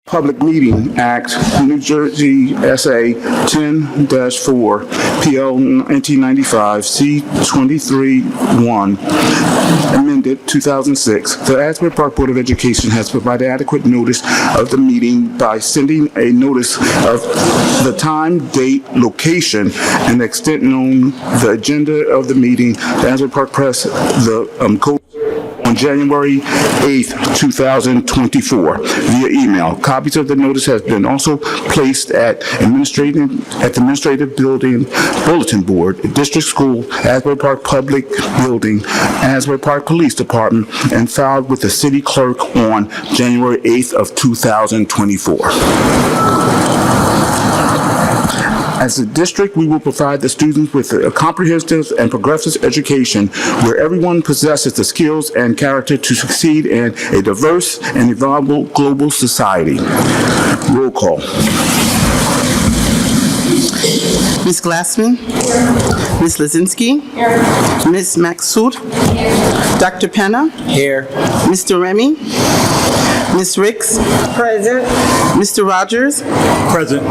Public Meeting Act, New Jersey SA 10-4, PL 1995, C-23-1, amended 2006. The Asbury Park Board of Education has provided adequate notice of the meeting by sending a notice of the time, date, location, and extent known, the agenda of the meeting, the Asbury Park Press, the code on January 8th, 2024 via email. Copies of the notice has been also placed at the Administrative Building Bulletin Board, District School, Asbury Park Public Building, Asbury Park Police Department, and filed with the City Clerk on January 8th of 2024. As a district, we will provide the students with a comprehensive and progressive education where everyone possesses the skills and character to succeed in a diverse and evolving global society. Roll call. Ms. Glassman? Ms. Lazinski? Ms. Maxud? Dr. Penna? Here. Mr. Remy? Ms. Ricks? Present. Mr. Rogers? Present.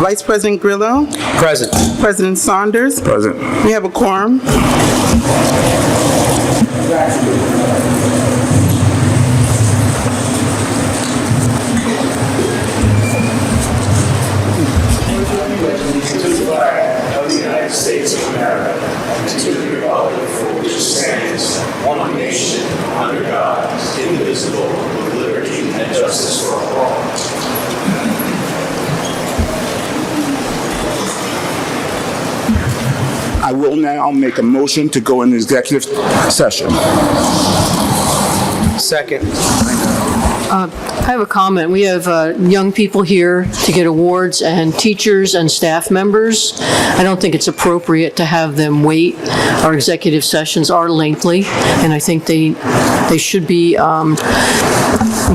Vice President Grillo? Present. President Saunders? Present. We have a quorum. States of America, and to the republic for which it stands, one nation, under God, indivisible, with liberty and justice for all. I will now make a motion to go into executive session. Second. I have a comment. We have young people here to get awards, and teachers and staff members. I don't think it's appropriate to have them wait. Our executive sessions are lengthy, and I think they should be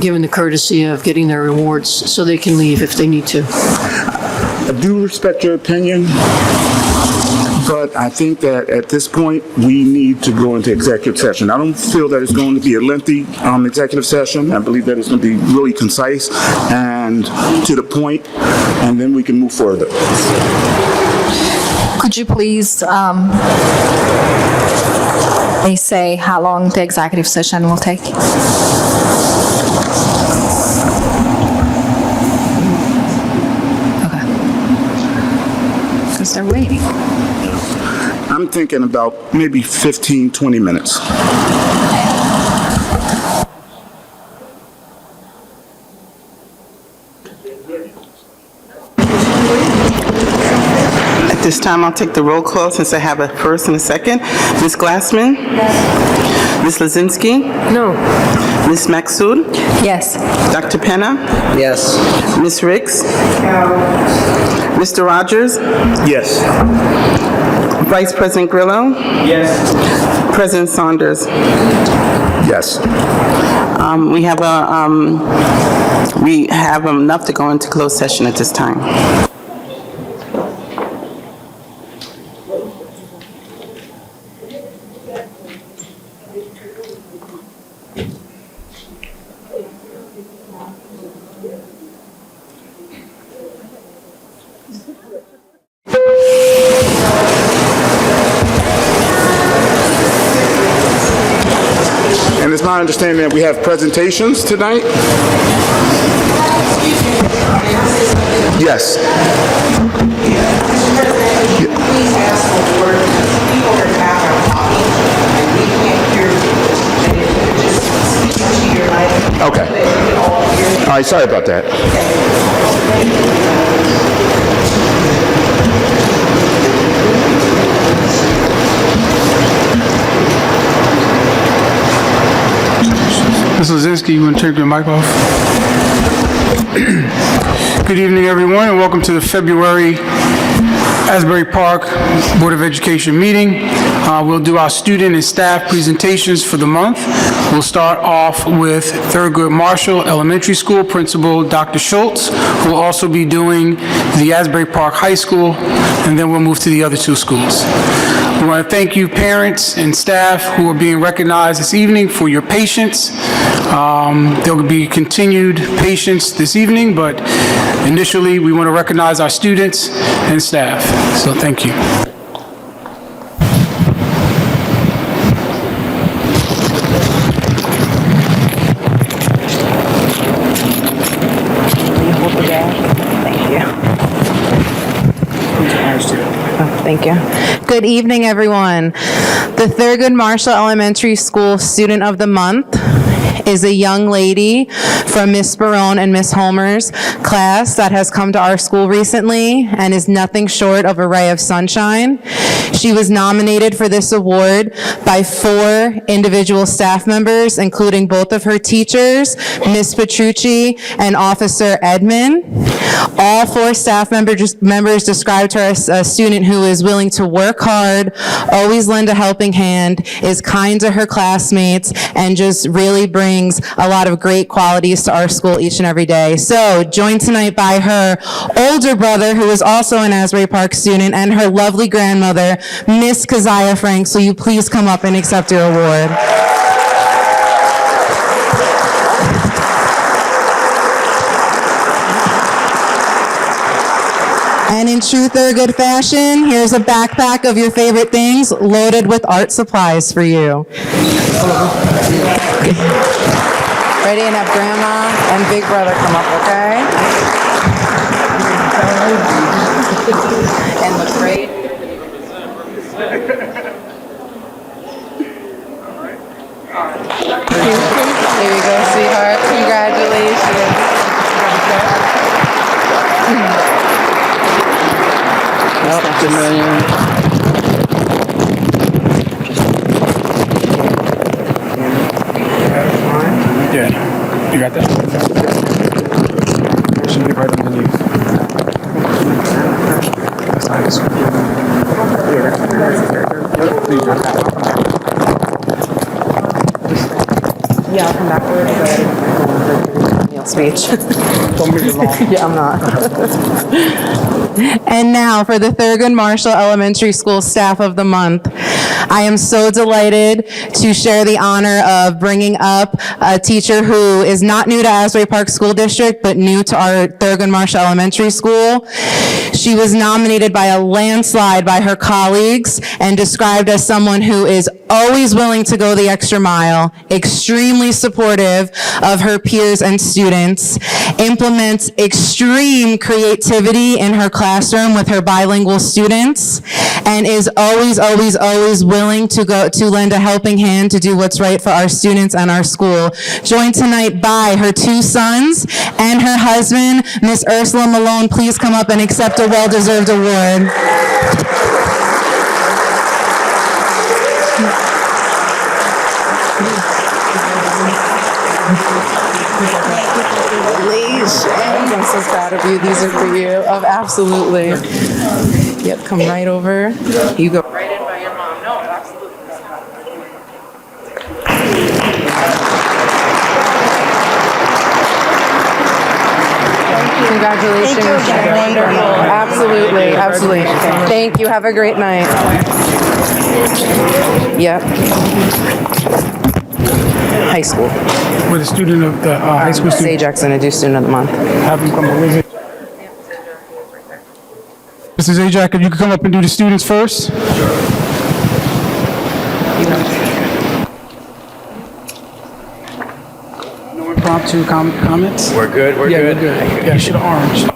given the courtesy of getting their awards so they can leave if they need to. I do respect your opinion, but I think that at this point, we need to go into executive session. I don't feel that it's going to be a lengthy executive session. I believe that it's going to be really concise and to the point, and then we can move further. Could you please say how long the executive session will take? Okay. Because they're waiting. I'm thinking about maybe 15, 20 minutes. At this time, I'll take the roll call since I have a first and a second. Ms. Glassman? Ms. Lazinski? No. Ms. Maxud? Yes. Dr. Penna? Yes. Ms. Ricks? Mr. Rogers? Yes. Vice President Grillo? Yes. President Saunders? Yes. We have enough to go into closed session at this time. And it's my understanding that we have presentations tonight? Yes. Please ask the board, people are back on talking, and we can't hear you. And if you just speak into your mic. Okay. So that we can all hear you. All right, sorry about that. Ms. Lazinski, you want to take your mic off? Good evening, everyone, and welcome to the February Asbury Park Board of Education meeting. We'll do our student and staff presentations for the month. We'll start off with Thurgood Marshall Elementary School Principal Dr. Schultz, who will also be doing the Asbury Park High School, and then we'll move to the other two schools. We want to thank you, parents and staff who are being recognized this evening for your patience. There will be continued patience this evening, but initially, we want to recognize our students and staff. So thank you. Thank you. Good evening, everyone. The Thurgood Marshall Elementary School Student of the Month is a young lady from Miss Barone and Miss Homer's class that has come to our school recently and is nothing short of a ray of sunshine. She was nominated for this award by 4 individual staff members, including both of her teachers, Miss Petrucci and Officer Edmond. All 4 staff members described her as a student who is willing to work hard, always lend a helping hand, is kind to her classmates, and just really brings a lot of great qualities to our school each and every day. So, joined tonight by her older brother, who is also an Asbury Park student, and her lovely grandmother, Miss Keziah Franks. Will you please come up and accept your award? And in true Thurgood fashion, here's a backpack of your favorite things loaded with art supplies for you. Ready, and have Grandma and Big Brother come up, okay? And look great. There you go, sweetheart. Congratulations. Yeah, you got that? It should be right underneath. That's nice. Yeah, I'll come back for it. Speech. Don't make it long. Yeah, I'm not. And now for the Thurgood Marshall Elementary School Staff of the Month. I am so delighted to share the honor of bringing up a teacher who is not new to Asbury Park School District, but new to our Thurgood Marshall Elementary School. She was nominated by a landslide by her colleagues and described as someone who is always willing to go the extra mile, extremely supportive of her peers and students, implements extreme creativity in her classroom with her bilingual students, and is always, always, always willing to lend a helping hand to do what's right for our students and our school. Joined tonight by her 2 sons and her husband, Miss Ursula Malone. Please come up and accept a well-deserved award. I'm so proud of you. These are for you. Oh, absolutely. Yep, come right over. You go right in by your mom. No, absolutely. Congratulations. Thank you. Wonderful. Absolutely, absolutely. Thank you. Have a great night. Yep. High school. With a student of the high school student. Say Jackson, I do student of the month. Have him come over. Mrs. Zajac, if you could come up and do the students first. No impromptu comments? We're good, we're Yeah, good. we're good. Yeah, you should have orange.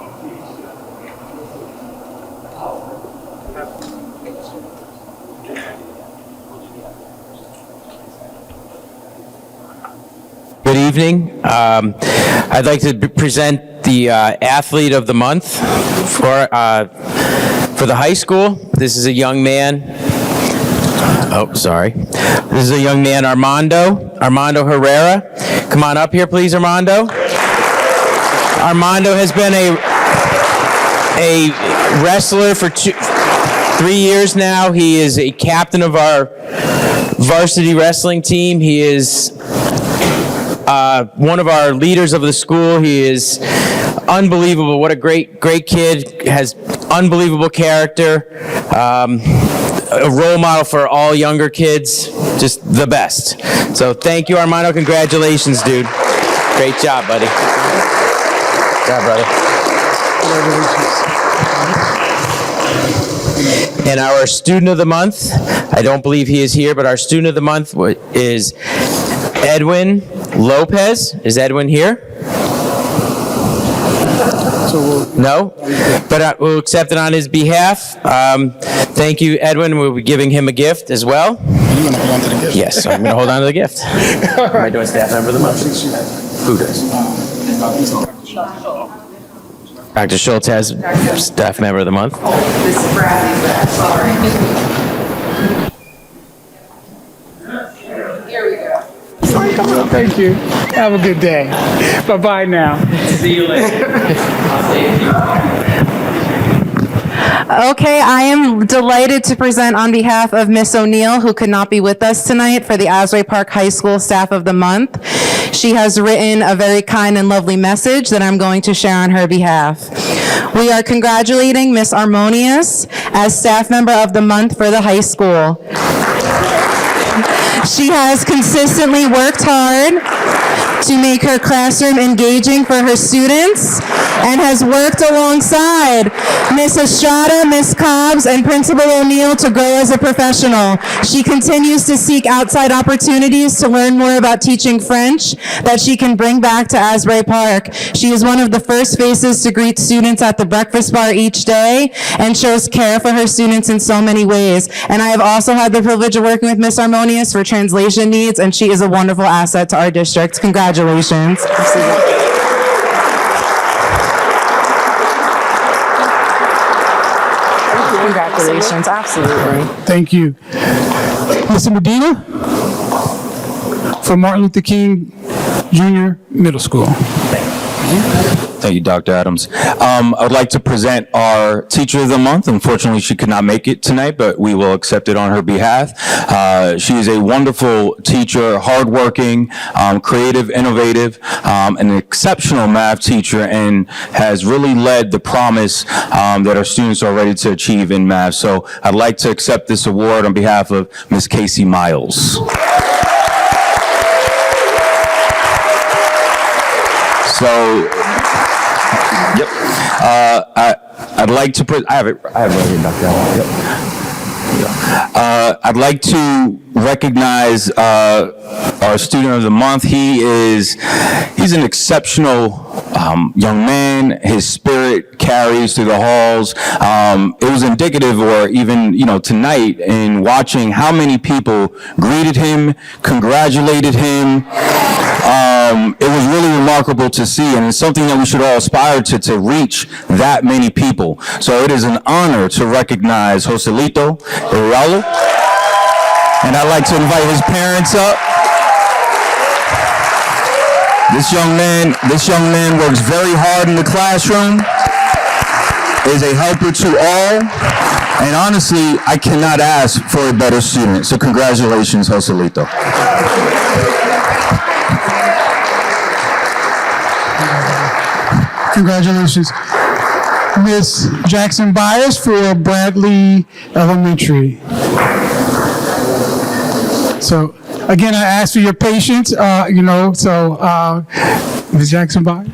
Good evening. I'd like to present the athlete of the month for the high school. This is a young man. Oh, sorry. This is a young man, Armando Herrera. Come on up here, please, Armando. Armando has been a wrestler for 3 years now. He is a captain of our varsity wrestling team. He is one of our leaders of the school. He is unbelievable. What a great kid. Has unbelievable character. a role model for all younger kids, just the best. So thank you, Armando. Congratulations, dude. Great job, buddy. Good job, brother. And our student of the month, I don't believe he is here, but our student of the month is Edwin Lopez. Is Edwin here? No? But we'll accept it on his behalf. Thank you, Edwin. We'll be giving him a gift as well. You're going to hold on to the gift. Yes, I'm going to hold on to the gift. Am I doing staff member of the month? Who does? Dr. Schultz has staff member of the month. This is Bradley, sorry. Here we go. Thank you. Have a good day. Bye-bye now. See you later. Okay, I am delighted to present on behalf of Miss O'Neill, who could not be with us tonight, for the Asbury Park High School Staff of the Month. She has written a very kind and lovely message that I'm going to share on her behalf. We are congratulating Miss Harmonious as Staff Member of the Month for the high school. She has consistently worked hard to make her classroom engaging for her students and has worked alongside Miss Estrada, Miss Cobbs, and Principal O'Neill to grow as a professional. She continues to seek outside opportunities to learn more about teaching French that she can bring back to Asbury Park. She is one of the first faces to greet students at the breakfast bar each day and shows care for her students in so many ways. And I have also had the privilege of working with Miss Harmonious for translation needs, and she is a wonderful asset to our district. Congratulations. Congratulations, absolutely. Thank you. Mr. Medina from Martin Luther King Jr. Middle School. Thank you, Dr. Adams. I would like to present our Teacher of the Month. Unfortunately, she could not make it tonight, but we will accept it on her behalf. She is a wonderful teacher, hardworking, creative, innovative, an exceptional math teacher, and has really led the promise that our students are ready to achieve in math. So I'd like to accept this award on behalf of Ms. Casey Miles. So, yep. I'd like to I have it right here, Dr. Allen. Yep. I'd like to recognize our student of the month. He's an exceptional young man. His spirit carries through the halls. It was indicative, or even, tonight, in watching how many people greeted him, congratulated him. It was really remarkable to see, and it's something that we should all aspire to reach that many people. So it is an honor to recognize Joselito Iralo, and I'd like to invite his parents up. This young man works very hard in the classroom, is a helper to all, and honestly, I cannot ask for a better student. So congratulations, Joselito. Congratulations. Miss Jackson Byers for Bradley Elementary. So, again, I ask for your patience, Ms. Jackson Byers?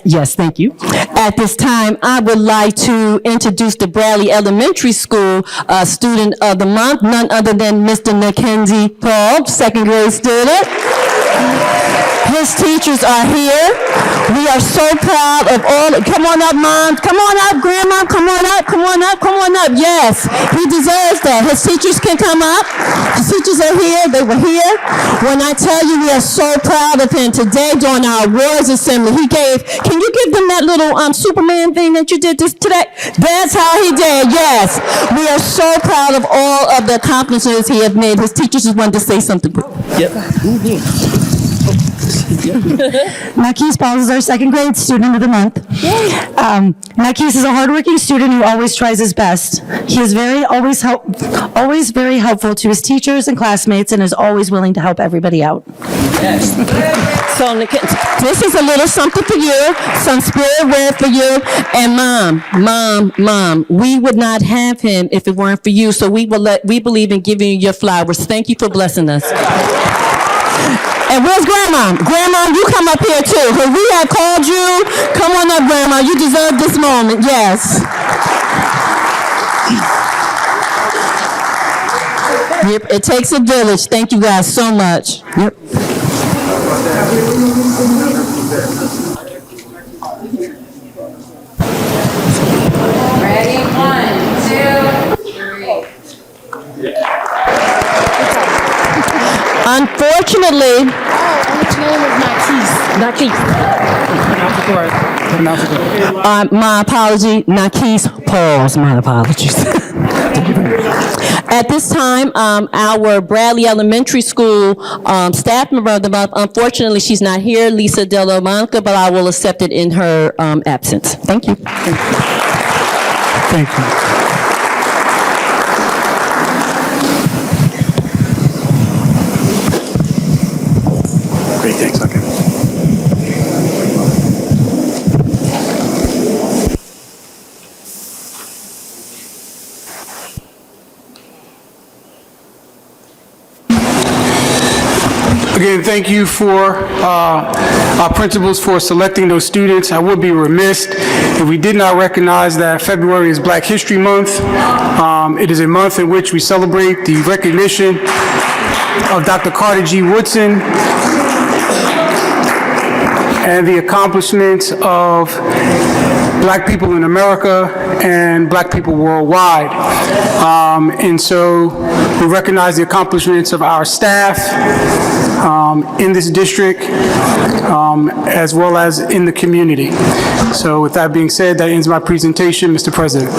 Yes, thank you. At this time, I would like to introduce the Bradley Elementary School Student of the Month, none other than Mr. Mackenzie Paul, second grade student. His teachers are here. We are so proud of all. Come on up, Mom. Come on up, Grandma. Come on up. Come on up. Come on up. Yes, he deserves that. His teachers can come up. His teachers are here. They were here. When I tell you, we are so proud of him today during our awards assembly. He gave. Can you give them that little Superman thing that you did today? That's how he did. Yes, we are so proud of all of the accomplishments he has made. His teachers just wanted to say something. Yep. Marquise Pauls is our second grade student of the month. Marquise is a hardworking student who always tries his best. He is always very helpful to his teachers and classmates, and is always willing to help everybody out. Yes. So this is a little something for you, some spirit word for you. And Mom, we would not have him if it weren't for you. So we believe in giving you your flowers. Thank you for blessing us. And where's Grandma? Grandma, you come up here too. Because we have called you. Come on up, Grandma. You deserve this moment. Yes. Yep, it takes a village. Thank you guys so much. Yep. Ready? 1, 2, 3. Unfortunately, my apology, Nakis Pauls, my apologies. At this time, our Bradley Elementary School staff member of the month, unfortunately, she's not here, Lisa Della Monica, but I will accept it in her absence. Thank you. Thank you. Great, thanks, okay. Again, thank you for our principals for selecting those students. I would be remiss if we did not recognize that February is Black History Month. It is a month in which we celebrate the recognition of Dr. Carter G. Woodson and the accomplishments of Black people in America and Black people worldwide. And so we recognize the accomplishments of our staff in this district, as well as in the community. So with that being said, that ends my presentation, Mr. President.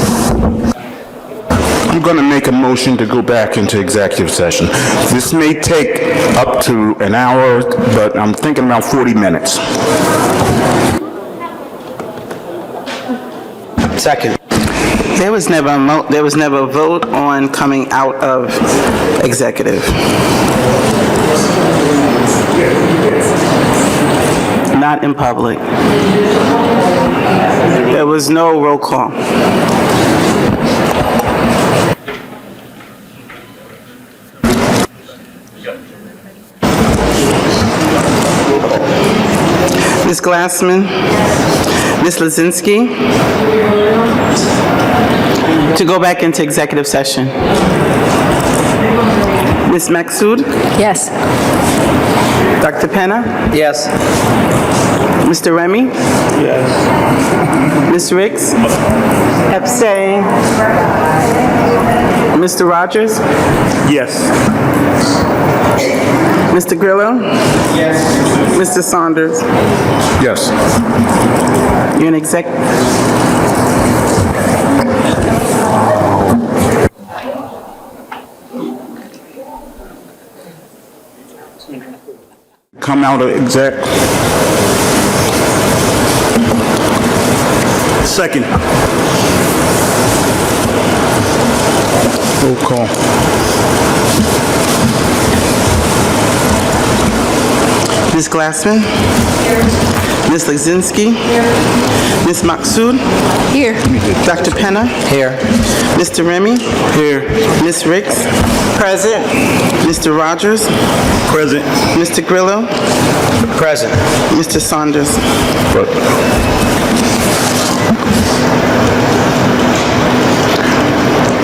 I'm going to make a motion to go back into executive session. This may take up to an hour, but I'm thinking about 40 minutes. Second. There was never a vote on coming out of executive. Not in public. There was no roll call. Ms. Glassman, Ms. Lazinski, to go back into executive session. Ms. Maxud? Yes. Dr. Penna? Yes. Mr. Remy? Yes. Ms. Riggs? Abstain. Mr. Rogers? Yes. Mr. Grillo? Yes. Mr. Saunders? Yes. You're in exec. Come out of exec. Second. Roll call. Ms. Glassman? Ms. Lazinski? Ms. Maxud? Here. Dr. Penna? Here. Mr. Remy? Here. Ms. Riggs? Present. Mr. Rogers? Present. Mr. Grillo? Present. Mr. Saunders?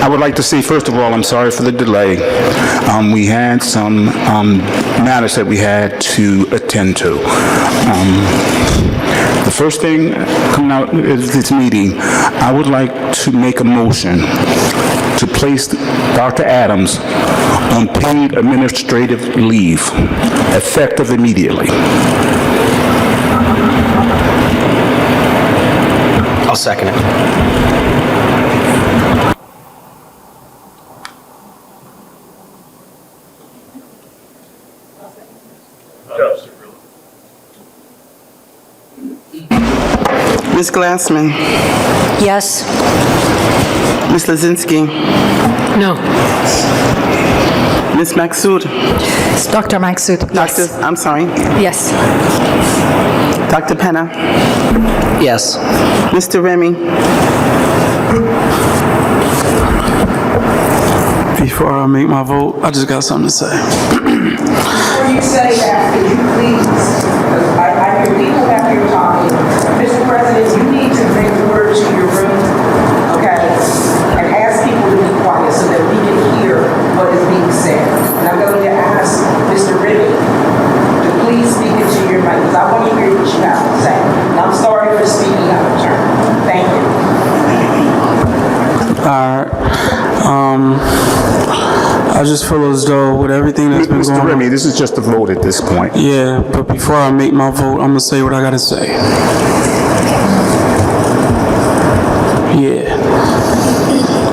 I would like to say, first of all, I'm sorry for the delay. We had some matters that we had to attend to. The first thing coming out of this meeting, I would like to make a motion to place Dr. Adams on paid administrative leave, effective immediately. I'll second it. Ms. Glassman? Yes. Ms. Lazinski? No. Ms. Maxud. Dr. Maxud. Dr. I'm sorry. Yes. Dr. Penna. Yes. Mr. Remy. Before I make my vote, I just got something to say. Before you say that, could you please, because I hear people back here talking, Mr. President, you need to bring order to your room, okay? And ask people to be quiet so that we can hear what is being said. And I'm going to ask Mr. Ribby to please speak into your mic, because I want to hear what you have to say. And I'm sorry for speaking out of turn. Thank you. All right. I just feel as though with everything that's been going Mr. on. Remy, this is just a vote at this point. Yeah, but before I make my vote, I'm gonna say what I gotta say. Yeah.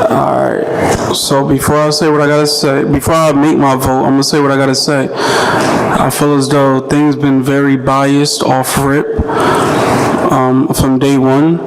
Alright. So before I say what I gotta say, before I make my vote, I'm gonna say what I gotta say. I feel as though things been very biased off rip. From day one.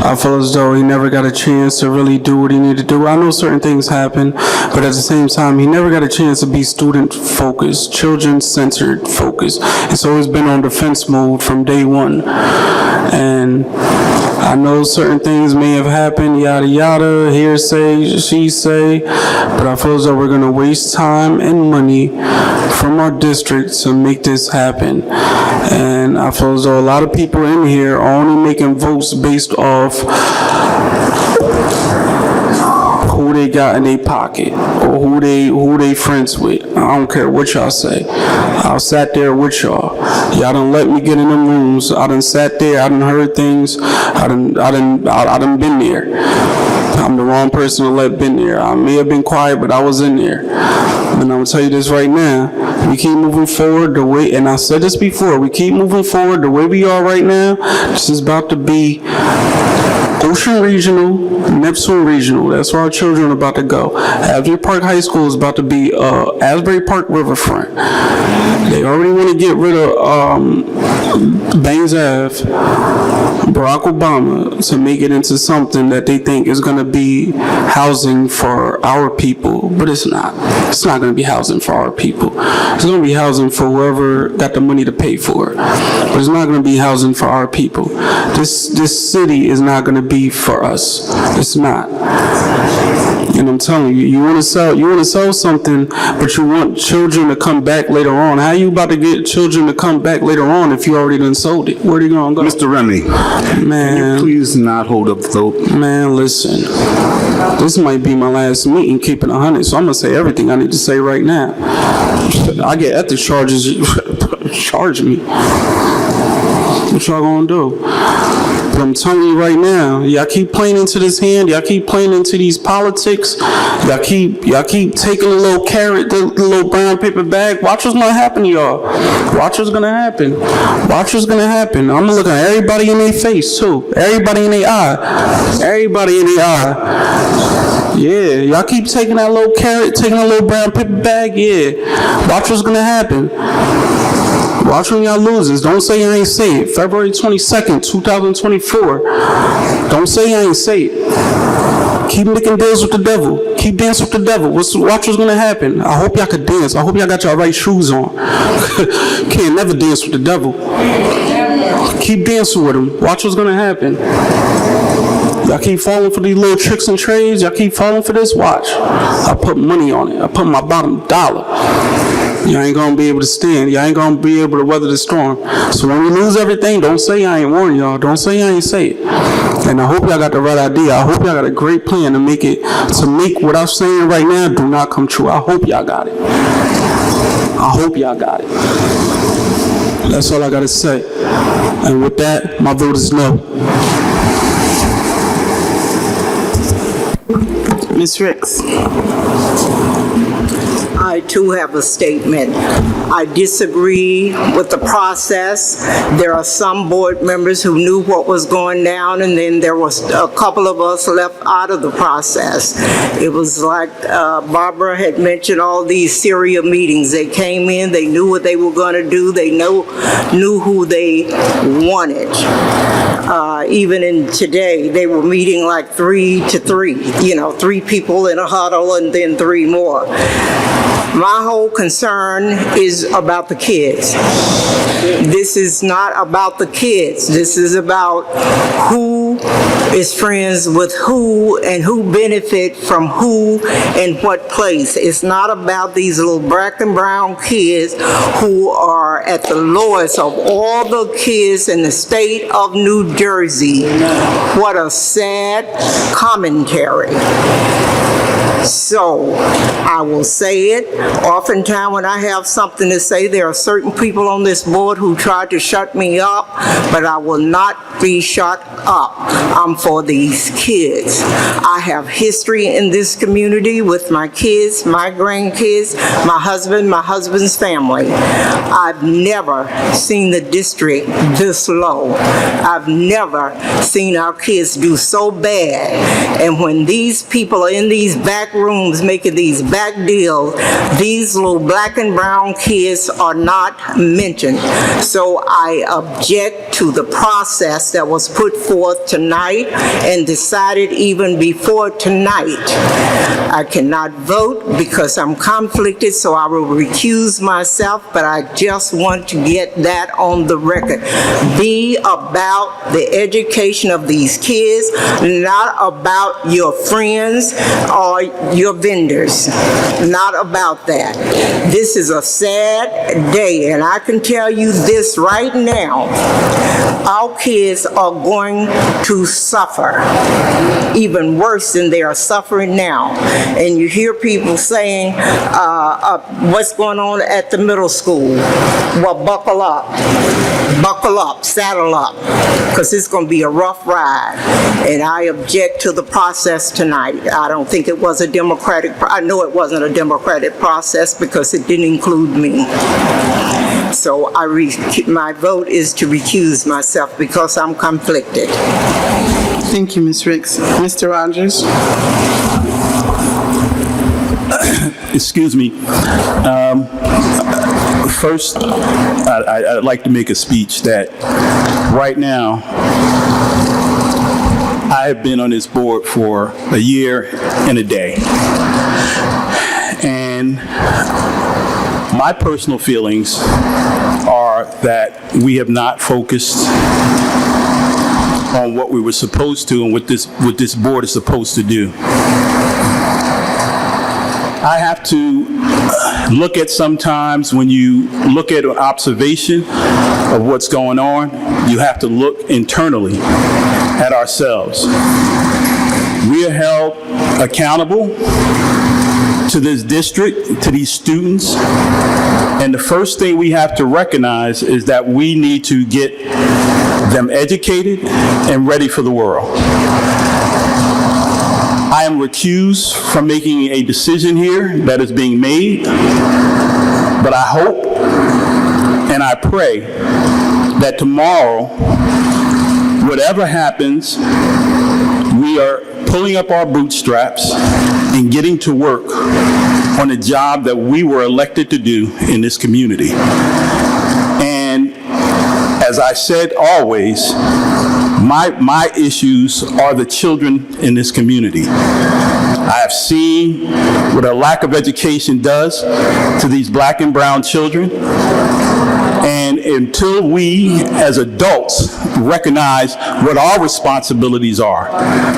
I feel as though he never got a chance to really do what he needed to do. I know certain things happen, but at the same time, he never got a chance to be student-focused, children-centered focused. It's always been on defense mode from day one. And I know certain things may have happened, yada yada, hearsay, she say, but I feel as though we're gonna waste time and money from our district to make this happen. And I feel as though a lot of people in here are only making votes based off who they got in their pocket or who they friends with. I don't care what y'all say. I sat there with y'all. Y'all done let me get in them rooms. I done sat there. I done heard things. I done been there. I'm the wrong person to let been there. I may have been quiet, but I was in there. And I'm gonna tell you this right now. We keep moving forward the way, and I said this before, we keep moving forward the way we are right now. This is about to be Ocean Regional, Neptune Regional. That's where our children are about to go. Asbury Park High School is about to be Asbury Park Riverfront. They already want to get rid of Baines Ave, Barack Obama, to make it into something that they think is going to be housing for our people, but it's not. It's not going to be housing for our people. It's going to be housing for whoever got the money to pay for it, but it's not going to be housing for our people. This city is not going to be for us. It's not. And I'm telling you, you want to sell something, but you want children to come back later on. How you about to get children to come back later on if you already done sold it? Where are you gonna go? Mr. Remy, man, can you please not hold up the vote? Man, listen. This might be my last meeting, keeping 100, so I'm gonna say everything I need to say right now. I get ethics charges. Charge me. What y'all gonna do? But I'm telling you right now, y'all keep playing into this hand, y'all keep playing into these politics, y'all keep taking a little carrot, the little brown paper bag. Watch what's gonna happen to y'all. Watch what's gonna happen. Watch what's gonna happen. I'm gonna look at everybody in their face too. Everybody in their eye. Everybody in their eye. Yeah, y'all keep taking that little carrot, taking a little brown paper bag, yeah. Watch what's gonna happen. Watch when y'all loses. Don't say I ain't say it. February 22nd, 2024. Don't say I ain't say it. Keep making deals with the devil. Keep dancing with the devil. Watch what's gonna happen. I hope y'all could dance. I hope y'all got y'all right shoes on. Can't never dance with the devil. Keep dancing with him. Watch what's gonna happen. Y'all keep falling for these little tricks and trades. Y'all keep falling for this. Watch. I put money on it. I put my bottom dollar. Y'all ain't gonna be able to stand. Y'all ain't gonna be able to weather the storm. So when we lose everything, don't say I ain't warned y'all. Don't say I ain't say it. And I hope y'all got the right idea. I hope y'all got a great plan to make what I'm saying right now do not come true. I hope y'all got it. I hope y'all got it. That's all I gotta say. And with that, my vote is no. Ms. Ricks. I too have a statement. I disagree with the process. There are some board members who knew what was going down, and then there was a couple of us left out of the process. It was like Barbara had mentioned, all these Syria meetings. They came in, they knew what they were going to do, they knew who they wanted. Even in today, they were meeting like 3 to 3, 3 people in a huddle and then 3 more. My whole concern is about the kids. This is not about the kids. This is about who is friends with who and who benefit from who and what place. It's not about these little black and brown kids who are at the lowest of all the kids in the state of New Jersey. What a sad commentary. So, I will say it. Oftentimes when I have something to say, there are certain people on this board who try to shut me up, but I will not be shut up. I'm for these kids. I have history in this community with my kids, my grandkids, my husband's family. I've never seen the district this low. I've never seen our kids do so bad. And when these people are in these back rooms making these back deals, these little black and brown kids are not mentioned. So I object to the process that was put forth tonight and decided even before tonight. I cannot vote because I'm conflicted, so I will recuse myself, but I just want to get that on the record. Be about the education of these kids, not about your friends or your vendors. Not about that. This is a sad day, and I can tell you this right now. Our kids are going to suffer even worse than they are suffering now. And you hear people saying, what's going on at the middle school? Well, buckle up, saddle up, because it's going to be a rough ride. And I object to the process tonight. I don't think it was a democratic, I know it wasn't a democratic process because it didn't include me. So my vote is to recuse myself because I'm conflicted. Thank you, Ms. Ricks. Mr. Rogers? Excuse me. First, I'd like to make a speech that right now, I have been on this board for a year and a day. And my personal feelings are that we have not focused on what we were supposed to and what this board is supposed to do. I have to look at sometimes when you look at an observation of what's going on, you have to look internally at ourselves. We are held accountable to this district, to these students, and the first thing we have to recognize is that we need to get them educated and ready for the world. I am recused from making a decision here that is being made, but I hope and I pray that tomorrow, whatever happens, we are pulling up our bootstraps and getting to work on a job that we were elected to do in this community. And as I said always, my issues are the children in this community. I have seen what a lack of education does to these black and brown children. And until we, as adults, recognize what our responsibilities are,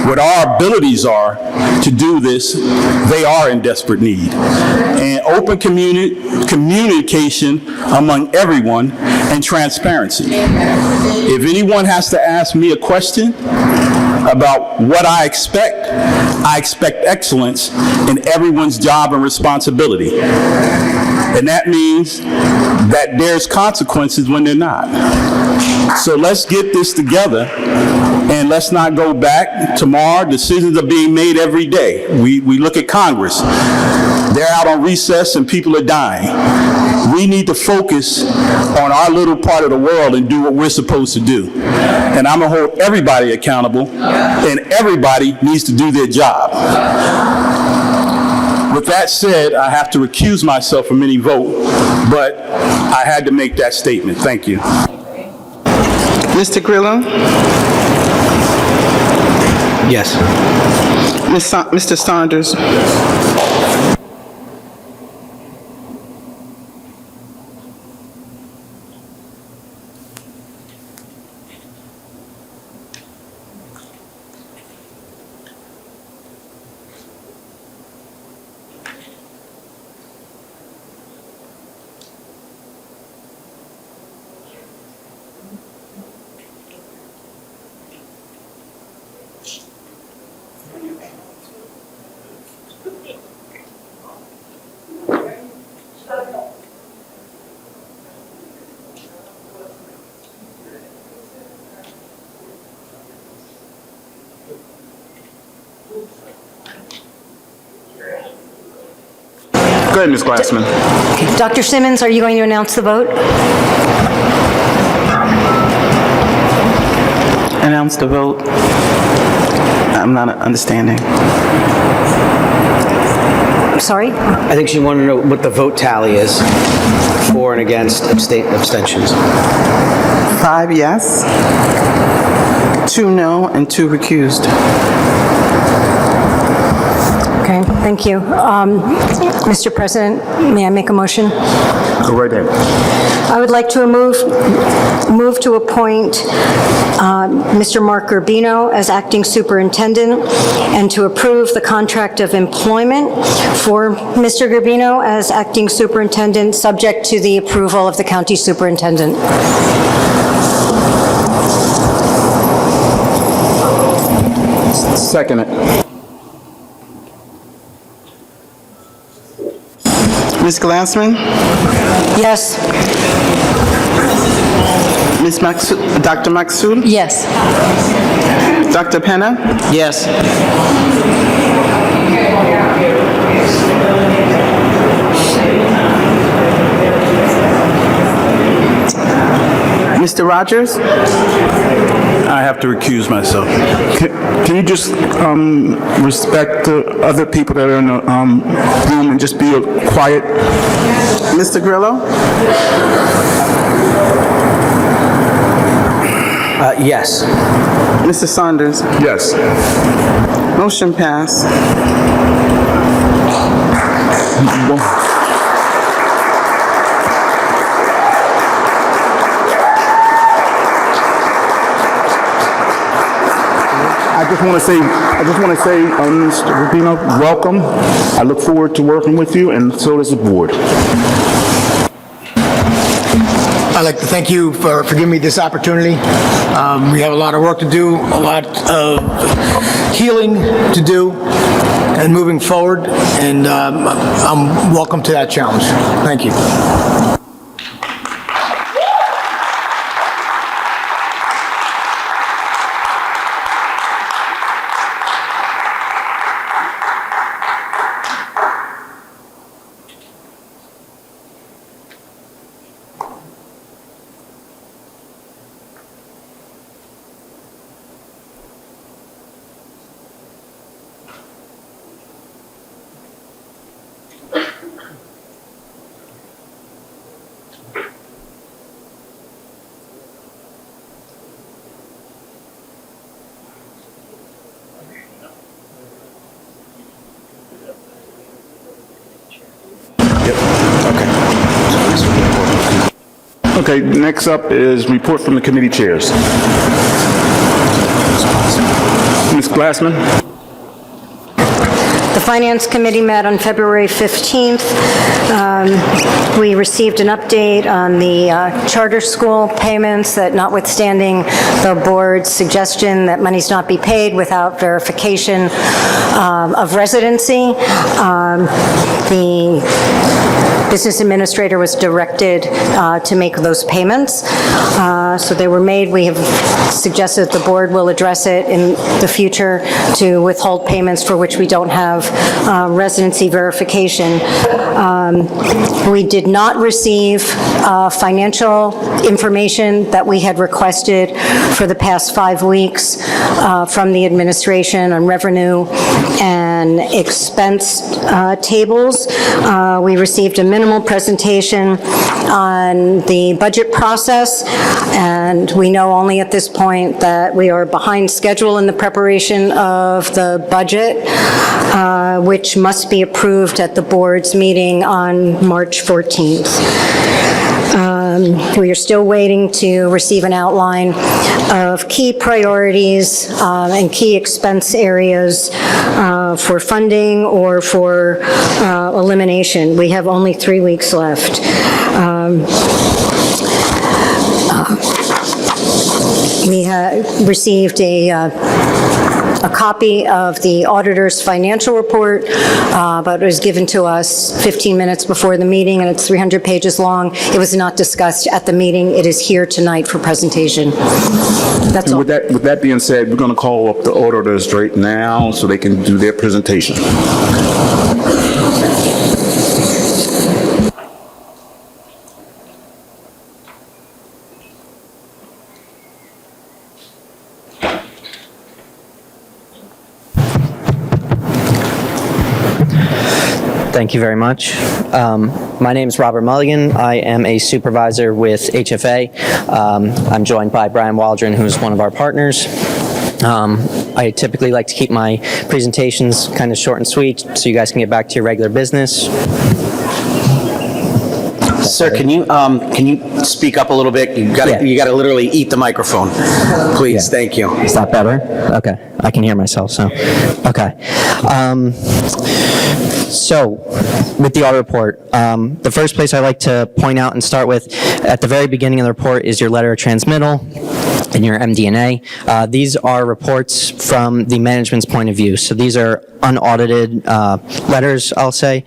what our abilities are to do this, they are in desperate need. And open communication among everyone and transparency. If anyone has to ask me a question about what I expect excellence in everyone's job and responsibility. And that means that there's consequences when they're not. So let's get this together and let's not go back. Tomorrow, decisions are being made every day. We look at Congress. They're out on recess and people are dying. We need to focus on our little part of the world and do what we're supposed to do. And I'm gonna hold everybody accountable, and everybody needs to do their job. With that said, I have to recuse myself from any vote, but I had to make that statement. Thank you. Mr. Grillo? Yes. Mr. Saunders? Go ahead, Ms. Glassman. Dr. Simmons, are you going to announce the vote? Announce the vote. I'm not understanding. I'm sorry? I think she wanted to know what the vote tally is for and against abstentions. 5 yes, 2 no, and 2 recused. Okay, thank you. Mr. President, may I make a motion? Go right ahead. I would like to move to appoint Mr. Mark Urbino as acting superintendent and to approve the contract of employment for Mr. Urbino as acting superintendent, subject to the approval of the county superintendent. Second it. Ms. Glassman? Yes. Dr. Maxud? Yes. Dr. Penna? Yes. Mr. Rogers? I have to recuse myself. Can you just respect the other people that are in the room and just be quiet? Mr. Grillo? Yes. Mr. Saunders? Yes. Motion passed. I just want to say, Mr. Rubino, welcome. I look forward to working with you, and so does the board. I'd like to thank you for giving me this opportunity. We have a lot of work to do, a lot of healing to do, and moving forward, and I'm welcome to that challenge. Thank you. Okay, next up is report from the committee chairs. Ms. Glassman? The Finance Committee met on February 15th. We received an update on the charter school payments, that notwithstanding the board's suggestion that monies not be paid without verification of residency, the business administrator was directed to make those payments. So they were made. We have suggested the board will address it in the future to withhold payments for which we don't have residency verification. We did not receive financial information that we had requested for the past 5 weeks from the administration on revenue and expense tables. We received a minimal presentation on the budget process, and we know only at this point that we are behind schedule in the preparation of the budget, which must be approved at the board's meeting on March 14th. We are still waiting to receive an outline of key priorities and key expense areas for funding or for elimination. We have only 3 weeks left. We have received a copy of the auditor's financial report, but it was given to us 15 minutes before the meeting, and it's 300 pages long. It was not discussed at the meeting. It is here tonight for presentation. That's all. With that being said, we're going to call up the auditors right now so they can do their presentation. Thank you very much. My name is Robert Mulligan. I am a supervisor with HFA. I'm joined by Brian Waldron, who's one of our partners. I typically like to keep my presentations kind of short and sweet so you guys can get back to your regular business. Sir, can you speak up a little bit? You gotta literally eat the microphone. Please, thank you. Is that better? Okay, I can hear myself, so, okay. So, with the audit report, the first place I like to point out and start with, at the very beginning of the report is your letter of transmittal and your MD&A. These are reports from the management's point of view. So these are unaudited letters, I'll say.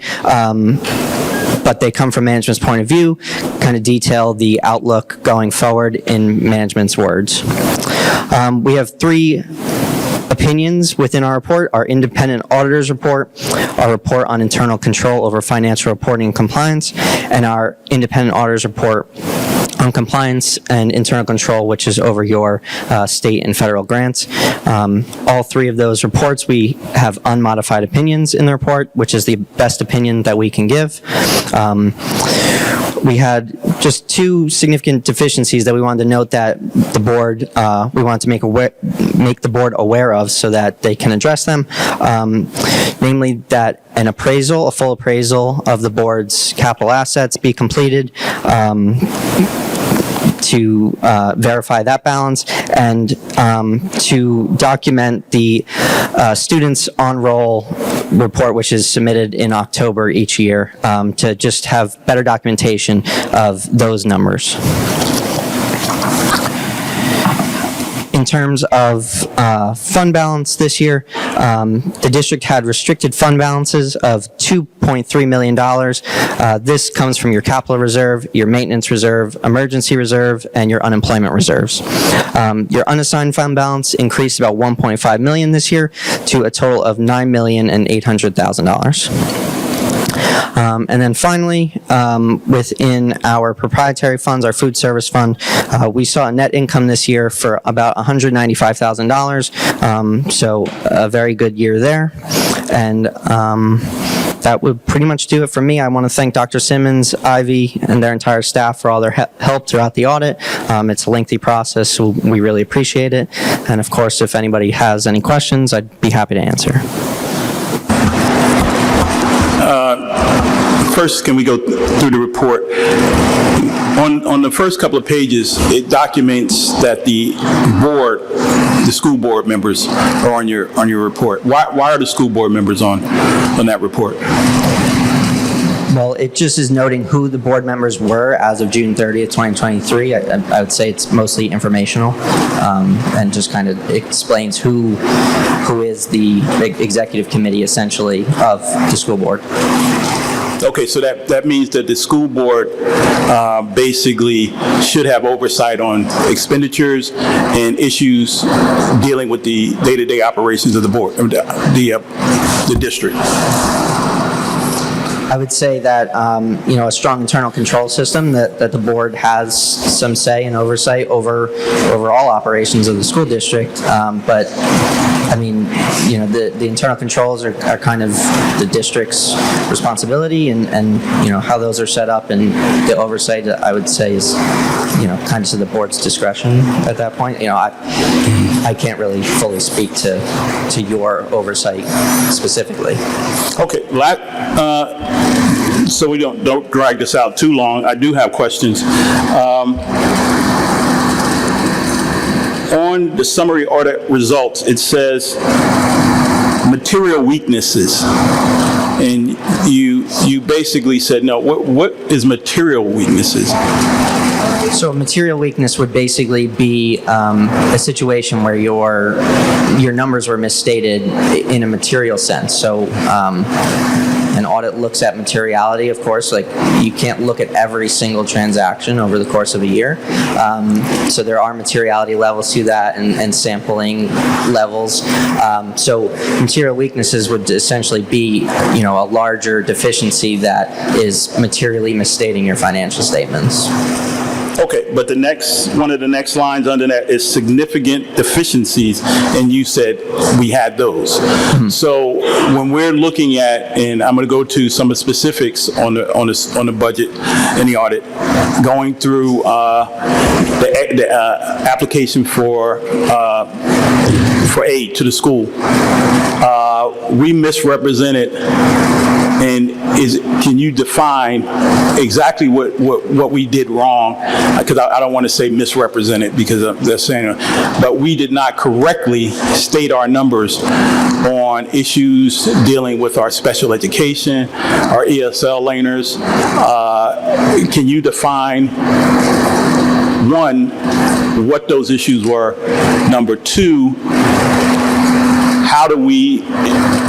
But they come from management's point of view, kind of detail the outlook going forward in management's words. We have 3 opinions within our report: our independent auditor's report, our report on internal control over financial reporting and compliance, and our independent auditor's report on compliance and internal control, which is over your state and federal grants. All 3 of those reports, we have unmodified opinions in the report, which is the best opinion that we can give. We had just 2 significant deficiencies that we wanted to note that the board, we wanted to make the board aware of so that they can address them. Namely, that an appraisal, a full appraisal of the board's capital assets be completed, to verify that balance, and to document the students on roll report, which is submitted in October each year, to just have better documentation of those numbers. In terms of fund balance this year, the district had restricted fund balances of $2.3 million. This comes from your capital reserve, your maintenance reserve, emergency reserve, and your unemployment reserves. Your unassigned fund balance increased about $1.5 million this year to a total of $9,800,000. And then finally, within our proprietary funds, our food service fund, we saw a net income this year for about $195,000. So a very good year there. And that would pretty much do it for me. I want to thank Dr. Simmons, Ivy, and their entire staff for all their help throughout the audit. It's a lengthy process, so we really appreciate it. And of course, if anybody has any questions, I'd be happy to answer. First, can we go through the report? On the first couple of pages, it documents that the board, the school board members are on your report. Why are the school board members on that report? Well, it just is noting who the board members were as of June 30th, 2023. I would say it's mostly informational, and just kind of explains who is the executive committee, essentially, of the school board. Okay, so that means that the school board basically should have oversight on expenditures and issues dealing with the day-to-day operations of the board, the district. I would say that, a strong internal control system, that the board has some say and oversight over all operations of the school district. But, I mean, the internal controls are kind of the district's responsibility, and how those are set up, and the oversight, I would say, is, kind of to the board's discretion at that point. I can't really fully speak to your oversight specifically. Okay, so we don't drag this out too long, I do have questions. On the summary audit results, it says material weaknesses. And you basically said, no, what is material weaknesses? So a material weakness would basically be a situation where your numbers were misstated in a material sense. So an audit looks at materiality, of course. Like, you can't look at every single transaction over the course of a year. So there are materiality levels to that, and sampling levels. So material weaknesses would essentially be, a larger deficiency that is materially misstating your financial statements. Okay, but one of the next lines under that is significant deficiencies, and you said we had those. So when we're looking at, and I'm going to go to some of the specifics on the budget and the audit, going through the application for aid to the school, we misrepresented. And can you define exactly what we did wrong? Because I don't want to say misrepresented because they're saying, but we did not correctly state our numbers on issues dealing with our special education, our ESL laners. Can you define, one, what those issues were? Number two, how do we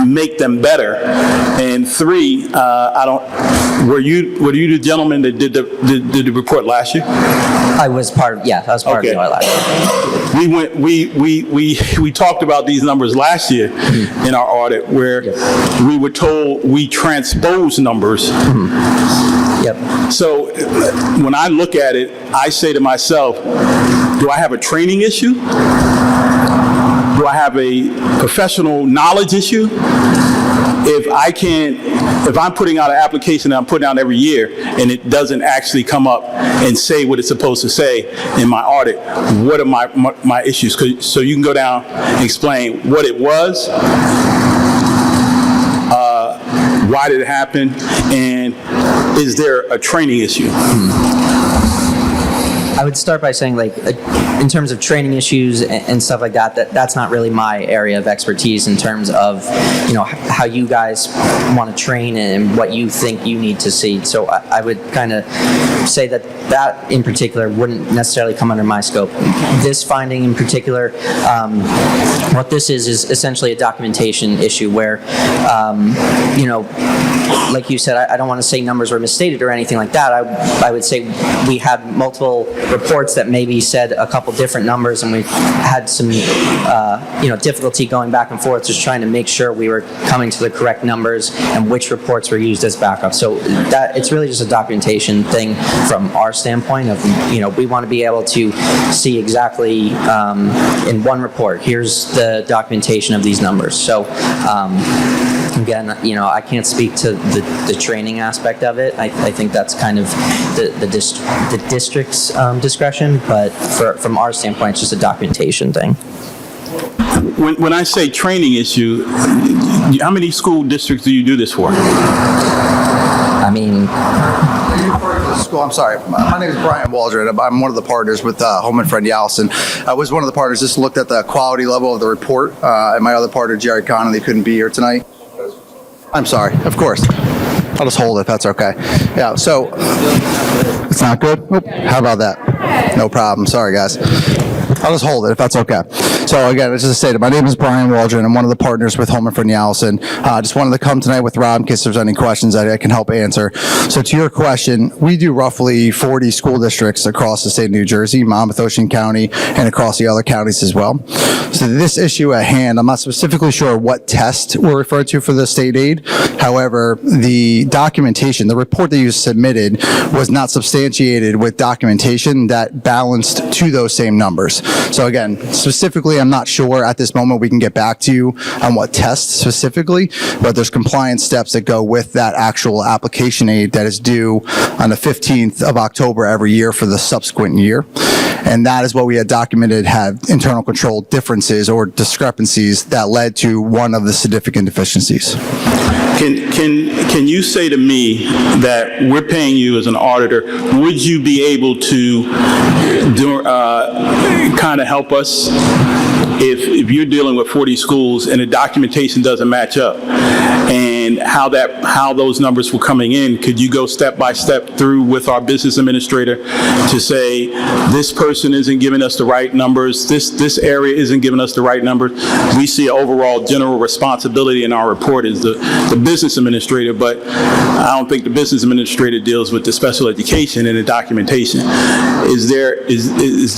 make them better? And three, were you the gentleman that did the report last year? I was part of the audit last year. We talked about these numbers last year in our audit, where we were told we transposed numbers. So when I look at it, I say to myself, do I have a training issue? Do I have a professional knowledge issue? If I'm putting out an application that I'm putting out every year and it doesn't actually come up and say what it's supposed to say in my audit, what are my issues? So you can go down and explain what it was, why did it happen, and is there a training issue? I would start by saying, like, in terms of training issues and stuff like that, that's not really my area of expertise in terms of, how you guys want to train and what you think you need to see. So I would kind of say that in particular wouldn't necessarily come under my scope. This finding in particular, what this is essentially a documentation issue where, like you said, I don't want to say numbers were misstated or anything like that. I would say we had multiple reports that maybe said a couple different numbers, and we had some, difficulty going back and forth, just trying to make sure we were coming to the correct numbers and which reports were used as backup. So that it's really just a documentation thing from our standpoint of, we want to be able to see exactly in one report, here's the documentation of these numbers. So again, I can't speak to the training aspect of it. I think that's kind of the district's discretion, but from our standpoint, it's just a documentation thing. When I say training issue, how many school districts do you do this for? School. I'm sorry. My name is Brian Waldron. I'm one of the partners with Home and Friendly Allison. I was one of the partners just looked at the quality level of the report, and my other partner, Jerry Connolly, couldn't be here tonight. I'm sorry. Of course. I'll just hold it if that's okay. Yeah, so it's not good? Oop, how about that? No problem. Sorry, guys. I'll just hold it if that's okay. So again, as I stated, my name is Brian Waldron. I'm one of the partners with Home and Friendly Allison. Just wanted to come tonight with Rob in case there's any questions that I can help answer. So to your question, we do roughly 40 school districts across the state of New Jersey, Monmouth, Ocean County, and across the other counties as well. So this issue at hand, I'm not specifically sure what test we're referred to for the state aid. However, the documentation, the report that you submitted was not substantiated with documentation that balanced to those same numbers. So again, specifically, I'm not sure at this moment. We can get back to you on what tests specifically, but there's compliance steps that go with that actual application aid that is due on the 15th of October every year for the subsequent year. And that is what we had documented had internal control differences or discrepancies that led to one of the significant deficiencies. Can you say to me that we're paying you as an auditor, would you be able to kind of help us if you're dealing with 40 schools and the documentation doesn't match up and how those numbers were coming in? Could you go step by step through with our business administrator to say this person isn't giving us the right numbers, this area isn't giving us the right numbers? We see an overall general responsibility in our report is the business administrator, but I don't think the business administrator deals with the special education and the documentation. Is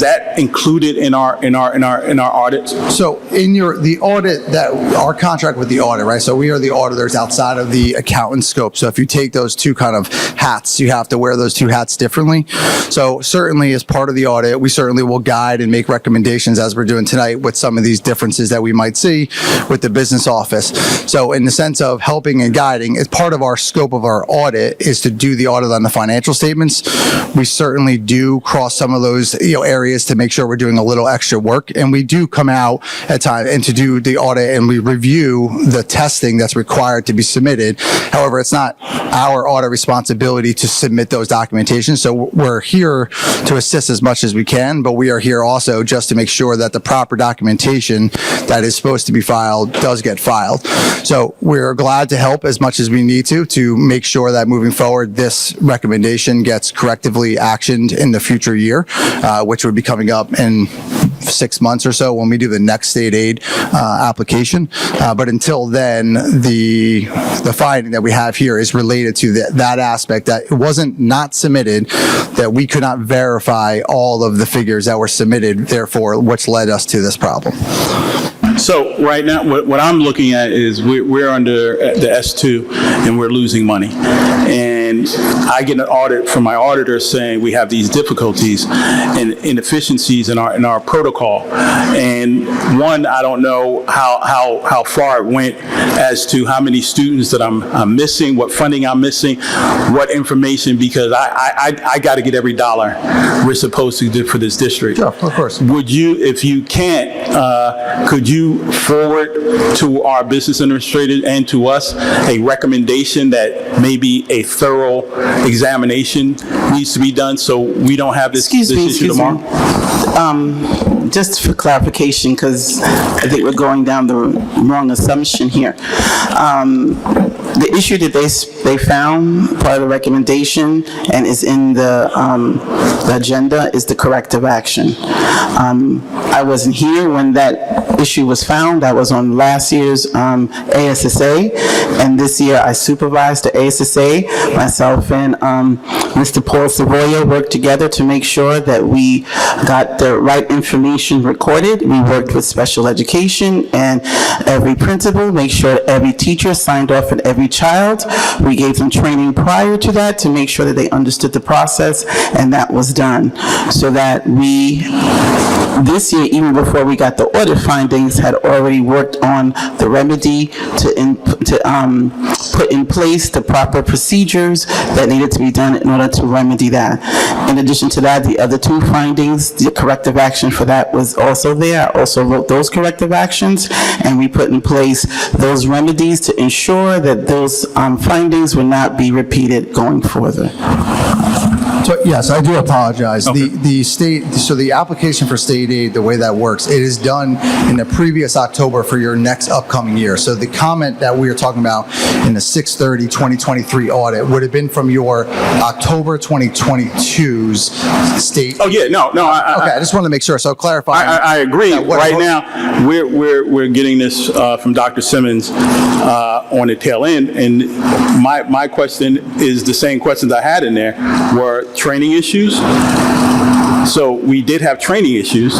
that included in our audits? So in the audit that our contract with the audit, right? So we are the auditors outside outside of the accountant scope. So if you take those two kind of hats, you have to wear those two hats differently. So certainly as part of the audit, we certainly will guide and make recommendations as we're doing tonight with some of these differences that we might see with the business office. So in the sense of helping and guiding, as part of our scope of our audit is to do the audit on the financial statements. We certainly do cross some of those areas to make sure we're doing a little extra work, and we do come out at time and to do the audit, and we review the testing that's required to be submitted. However, it's not our audit responsibility to submit those documentations. So we're here to assist as much as we can, but we are here also just to make sure that the proper documentation that is supposed to be filed does get filed. So we're glad to help as much as we need to make sure that moving forward, this recommendation gets correctively actioned in the future year, which would be coming up in 6 months or so when we do the next state aid application. But until then, the finding that we have here is related to that aspect, that it wasn't not submitted, that we could not verify all of the figures that were submitted, therefore, which led us to this problem. So right now, what I'm looking at is we're under the S2 and we're losing money. And I get an audit from my auditor saying we have these difficulties and inefficiencies in our protocol. And one, I don't know how far it went as to how many students that I'm missing, what funding I'm missing, what information, because I got to get every dollar we're supposed to do for this district. Sure, of course. Would you, if you can't, could you forward to our business administrator and to us a recommendation that maybe a thorough examination needs to be done so we don't have this issue tomorrow? Just for clarification, because I think we're going down the wrong assumption here. The issue that they found, part of the recommendation, and is in the agenda, is the corrective action. I wasn't here when that issue was found. I was on last year's ASSA, and this year I supervised the ASSA. Myself and Mr. Paul Savoya worked together to make sure that we got the right information recorded. We worked with special education and every principal, make sure every teacher signed off on every child. We gave them training prior to that to make sure that they understood the process, and that was done. So that we, this year, even before we got the audit findings, had already worked on the remedy to put in place the proper procedures that needed to be done in order to remedy that. In addition to that, the other two findings, the corrective action for that was also there. I also wrote those corrective actions, and we put in place those remedies to ensure that those findings will not be repeated going further. So, yes, I do apologize. Okay. The application for state aid, the way that works, it is done in the previous October for your next upcoming year. So the comment that we are talking about in the 6/30/2023 audit would have been from your October 2022's state. Oh yeah, no. I just wanted to make sure. So clarify. I agree. Right now, we're getting this from Dr. Simmons on the tail end, and my question is the same questions I had in there were training issues. So we did have training issues.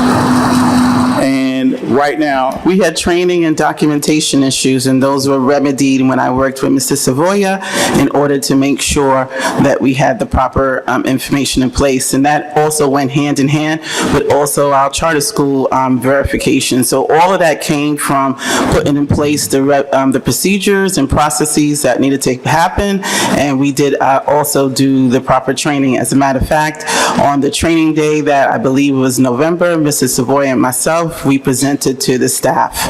And right now, we had training and documentation issues, and those were remedied when I worked with Mr. Savoya in order to make sure that we had the proper information in place. And that also went hand in hand with also our charter school verification. So all of that came from putting in place the procedures and processes that needed to happen. And we did also do the proper training. As a matter of fact, on the training day that I believe was November, Mr. Savoya and myself, we presented to the staff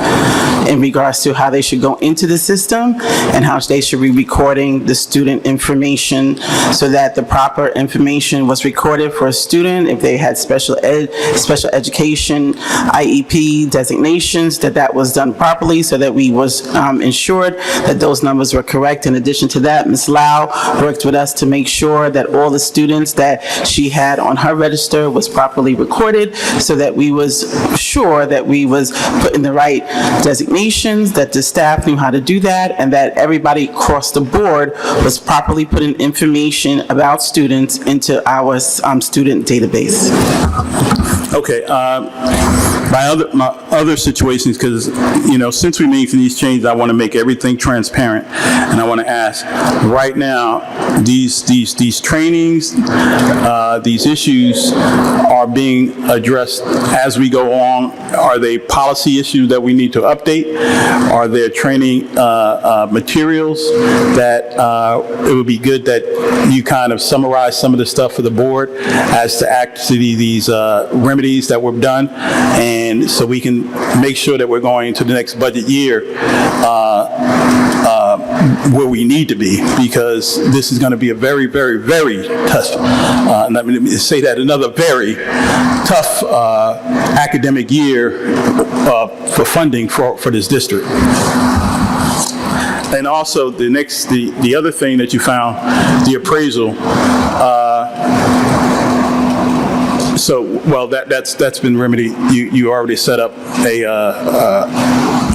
in regards to how they should go into the system and how they should be recording the student information so that the proper information was recorded for a student if they had special education, IEP designations, that was done properly so that we was ensured that those numbers were correct. In addition to that, Ms. Lau worked with us to make sure that all the students that she had on her register was properly recorded so that we was sure that we was putting the right designations, that the staff knew how to do that, and that everybody across the board was properly putting information about students into our student database. Okay. my other situations, because, since we made these changes, I want to make everything transparent. And I want to ask, right now, these trainings, these issues are being addressed as we go on. Are they policy issues that we need to update? Are there training materials that it would be good that you kind of summarize some of the stuff for the board as to actually these remedies that were done, and so we can make sure that we're going into the next budget year where we need to be, because this is going to be a very, very, very tough, and let me say that, another very tough academic year for funding for this district. And also the other thing that you found, the appraisal. That's been remedied. You already set up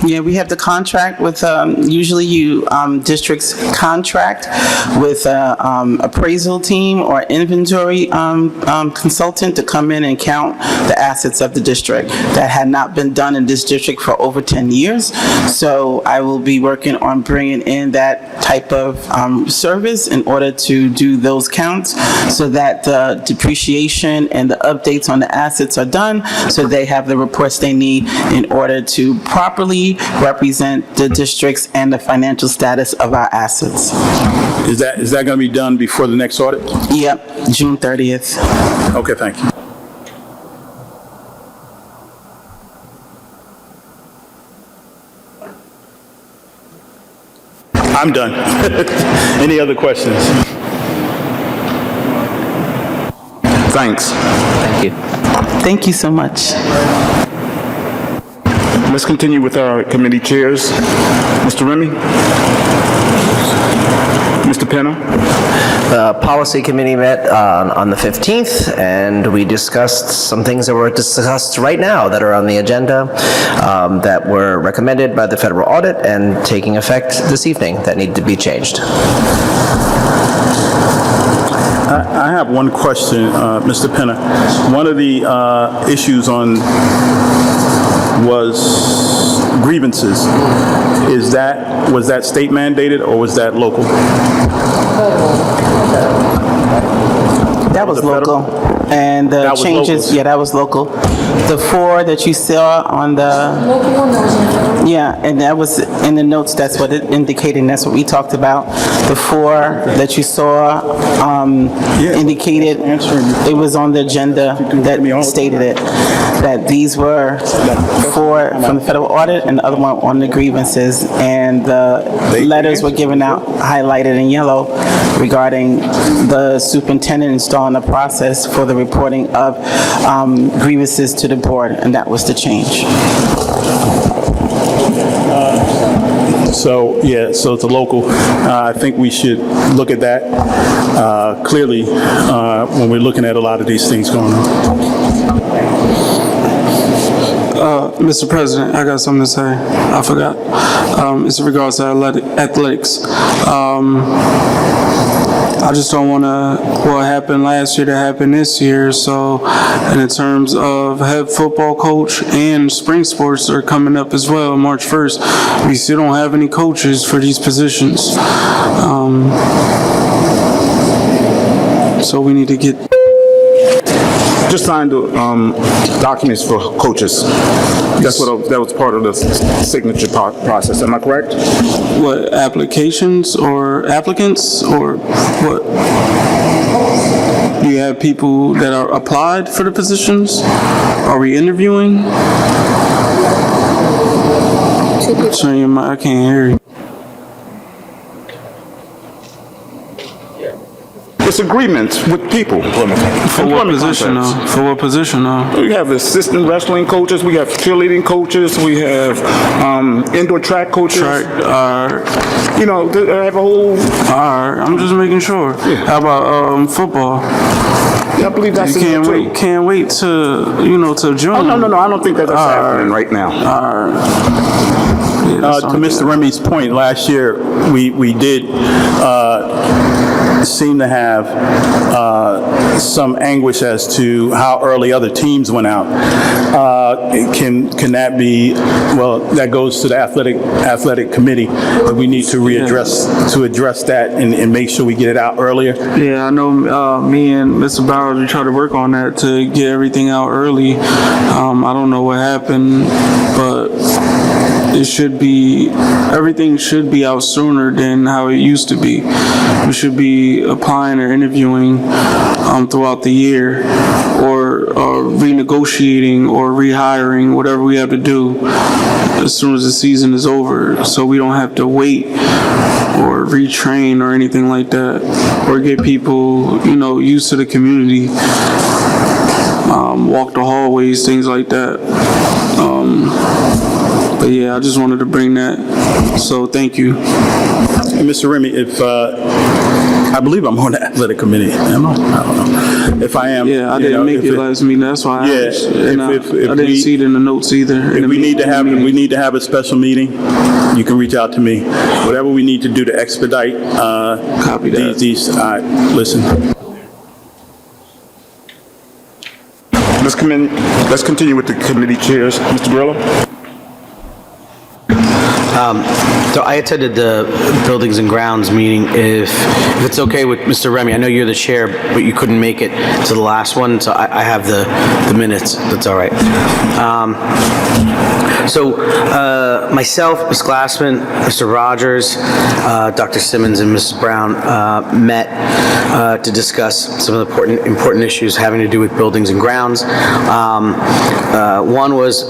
Yeah, we have the contract with, usually districts contract with appraisal team or inventory consultant to come in and count the assets of the district. That had not been done in this district for over 10 years. So I will be working on bringing in that type of service in order to do those counts, so that the depreciation and the updates on the assets are done, so they have the reports they need in order to properly represent the districts and the financial status of our assets. Is that going to be done before the next audit? Yep, June 30th. Okay, thank you. I'm done. Any other questions? Thanks. Thank you. Thank you so much. Let's continue with our committee chairs. Mr. Remy? Mr. Penna? The policy committee met on the 15th, and we discussed some things that were discussed right now that are on the agenda that were recommended by the federal audit and taking effect this evening that need to be changed. I have one question, Mr. Penna. One of the issues was grievances. Was that state mandated or was that local? That was local. And the changes, yeah, that was local. The 4 that you saw on the... Local one that was in the federal? Yeah, and that was in the notes, that's what it indicated, and that's what we talked about. The 4 that you saw indicated, it was on the agenda that stated it, that these were 4 from the federal audit and the other one on the grievances, and the letters were given out, highlighted in yellow, regarding the superintendent installing a process for the reporting of grievances to the board, and that was the change. So it's a local. I think we should look at that clearly when we're looking at a lot of these things going on. Mr. President, I got something to say. I forgot. It's in regards to athletics. I just don't want what happened last year to happen this year. So, and in terms of head football coach and spring sports are coming up as well, March 1st. We still don't have any coaches for these positions. So we need to get... Just signed the documents for coaches. That was part of the signature process. Am I correct? What, applications or applicants or what? Do you have people that are applied for the positions? Are we interviewing? Sorry, I can't hear you. It's agreements with people. For what position though? For what position though? We have assistant wrestling coaches, we have cheerleading coaches, we have indoor track coaches. Track, they have a whole... I'm just making sure. Yeah. How about football? Yeah, I believe that's You can't wait till June. Oh, no, I don't think that's happening right now. To Mr. Remy's point, last year we did seem to have some anguish as to how early other teams went out. Can that be, well, that goes to the athletic committee, that we need to address that and make sure we get it out earlier? Yeah, I know me and Mr. Bowers, we try to work on that to get everything out early. I don't know what happened, but everything should be out sooner than how it used to be. We should be applying or interviewing throughout the year, or renegotiating or rehiring, whatever we have to do as soon as the season is over, so we don't have to wait or retrain or anything like that, or get people, used to the community, walk the hallways, things like that. But yeah, I just wanted to bring that, so thank you. And Mr. Remy, if, I believe I'm on the athletic committee, am I? I don't know. If I am. Yeah, I didn't make it last meeting, that's why I asked. And I didn't see it in the notes either. If we need to have a special meeting, you can reach out to me. Whatever we need to do to expedite Copy that. these, listen. Let's continue with the committee chairs. Mr. Grillo? So I attended the Buildings and Grounds meeting. If it's okay with Mr. Remy, I know you're the chair, but you couldn't make it to the last one, so I have the minutes. That's all right. So myself, Ms. Glassman, Mr. Rogers, Dr. Simmons, and Mrs. Brown met to discuss some of the important issues having to do with buildings and grounds. One was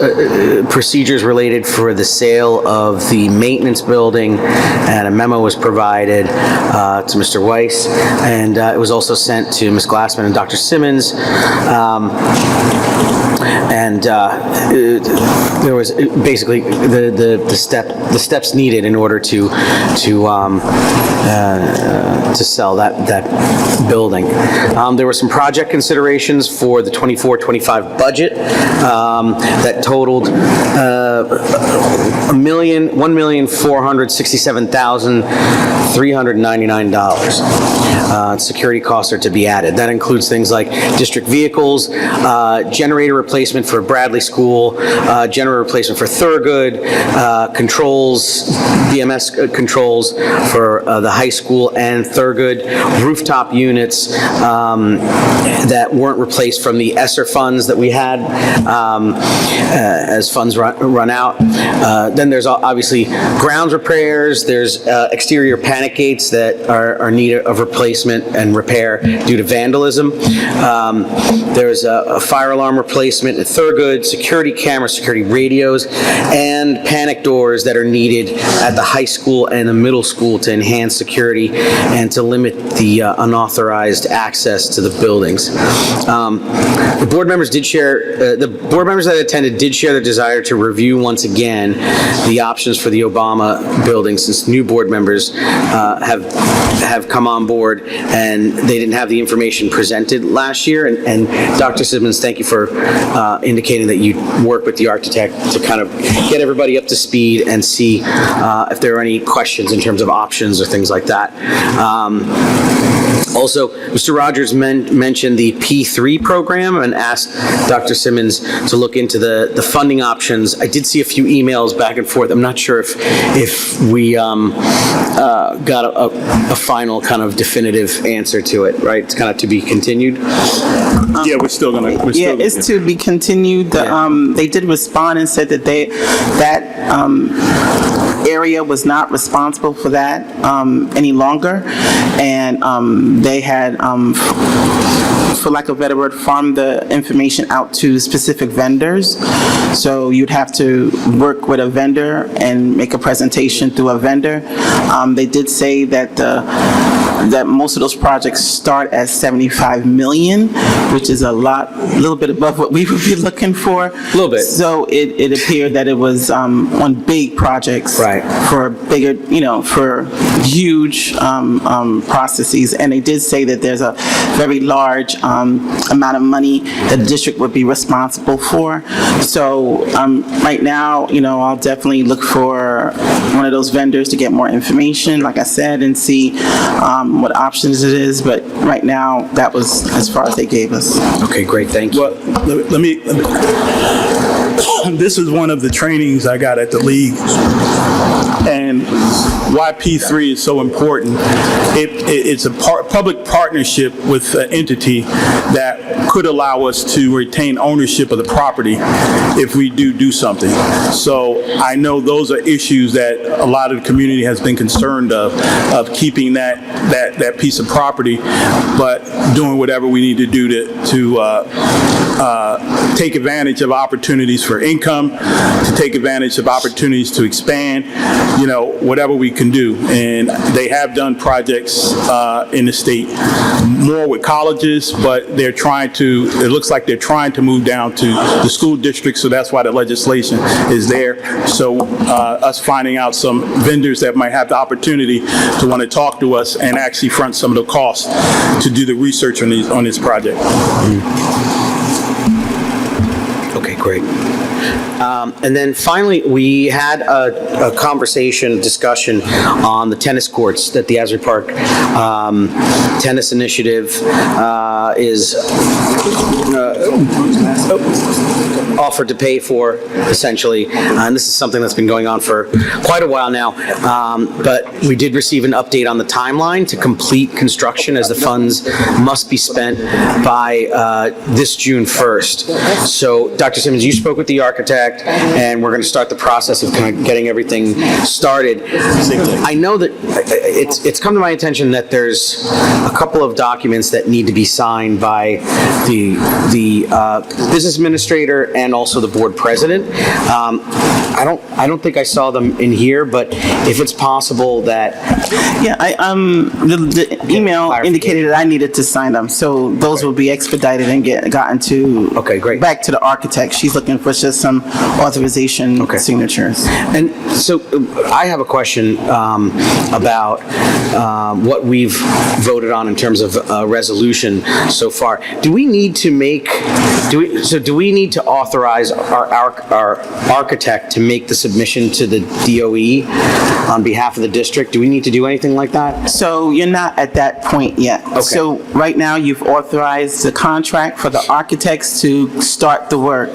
procedures related for the sale of the maintenance building, and a memo was provided to Mr. Weiss, and it was also sent to Ms. Glassman and Dr. Simmons. And there was basically the steps needed in order to sell that building. There were some project considerations for the 24-25 budget that totaled $1,467,399. Security costs are to be added. That includes things like district vehicles, generator replacement for Bradley School, generator replacement for Thurgood, controls, BMS controls for the high school and Thurgood, rooftop units that weren't replaced from the ESSER funds that we had as funds run out. Then there's obviously grounds repairs, there's exterior panic gates that are needed of replacement and repair due to vandalism. There's a fire alarm replacement at Thurgood, security cameras, security radios, and panic doors that are needed at the high school and the middle school to enhance security and to limit the unauthorized access to the buildings. The board members did share, the board members that attended did share their desire to review once again the options for the Obama building, since new board members have come on board and they didn't have the information presented last year. And Dr. Simmons, thank you for indicating that you work with the architect to kind of get everybody up to speed and see if there are any questions in terms of options or things like that. Also, Mr. Rogers mentioned the P3 program and asked Dr. Simmons to look into the funding options. I did see a few emails back and forth. I'm not sure if we got a final kind of definitive answer to it, right? It's kind of to be continued. Yeah, we're still gonna. It's to be continued. They did respond and said that that area was not responsible for that any longer, and they had, for lack of a better word, farmed the information out to specific vendors. So you'd have to work with a vendor and make a presentation through a vendor. They did say that that most of those projects start at 75 million, which is a little bit above what we would be looking for. A little bit. So it appeared that it was on big projects. Right. Right. For bigger, for huge processes. And they did say that there's a very large amount of money that the district would be responsible for. So right now, I'll definitely look for one of those vendors to get more information, like I said, and see what options it is. But right now, that was as far as they gave us. Okay, great, thank you. Well, let me, this is one of the trainings I got at the league. And why P3 is so important. It's a public partnership with an entity that could allow us to retain ownership of the property if we do something. So I know those are issues that a lot of the community has been concerned of keeping that piece of property, but doing whatever we need to do to take advantage of opportunities for income, to take advantage of opportunities to expand, whatever we can do. And they have done projects in the state, more with colleges, but it looks like they're trying to move down to the school districts, so that's why the legislation is there. So us finding out some vendors that might have the opportunity to want to talk to us and actually front some of the costs to do the research on this project. Okay, great. And then finally, we had a discussion on the tennis courts that the Asbury Park Tennis Initiative is offered to pay for, essentially. And this is something that's been going on for quite a while now. But we did receive an update on the timeline to complete construction, as the funds must be spent by this June 1st. So, Dr. Simmons, you spoke with the architect, and we're going to start the process of kind of getting everything started. I know that it's come to my attention that there's a couple of documents that need to be signed by the business administrator and also the board president. I don't think I saw them in here, but if it's possible that... Yeah, the email indicated that I needed to sign them, so those will be expedited and gotten to... Okay, great. Back to the architect. She's looking for just some authorization signatures. And so I have a question about what we've voted on in terms of resolution so far. Do we need to authorize our architect to make the submission to the DOE on behalf of the district? Do we need to do anything like that? So you're not at that point yet. Okay. So right now, you've authorized the contract for the architects to start the work.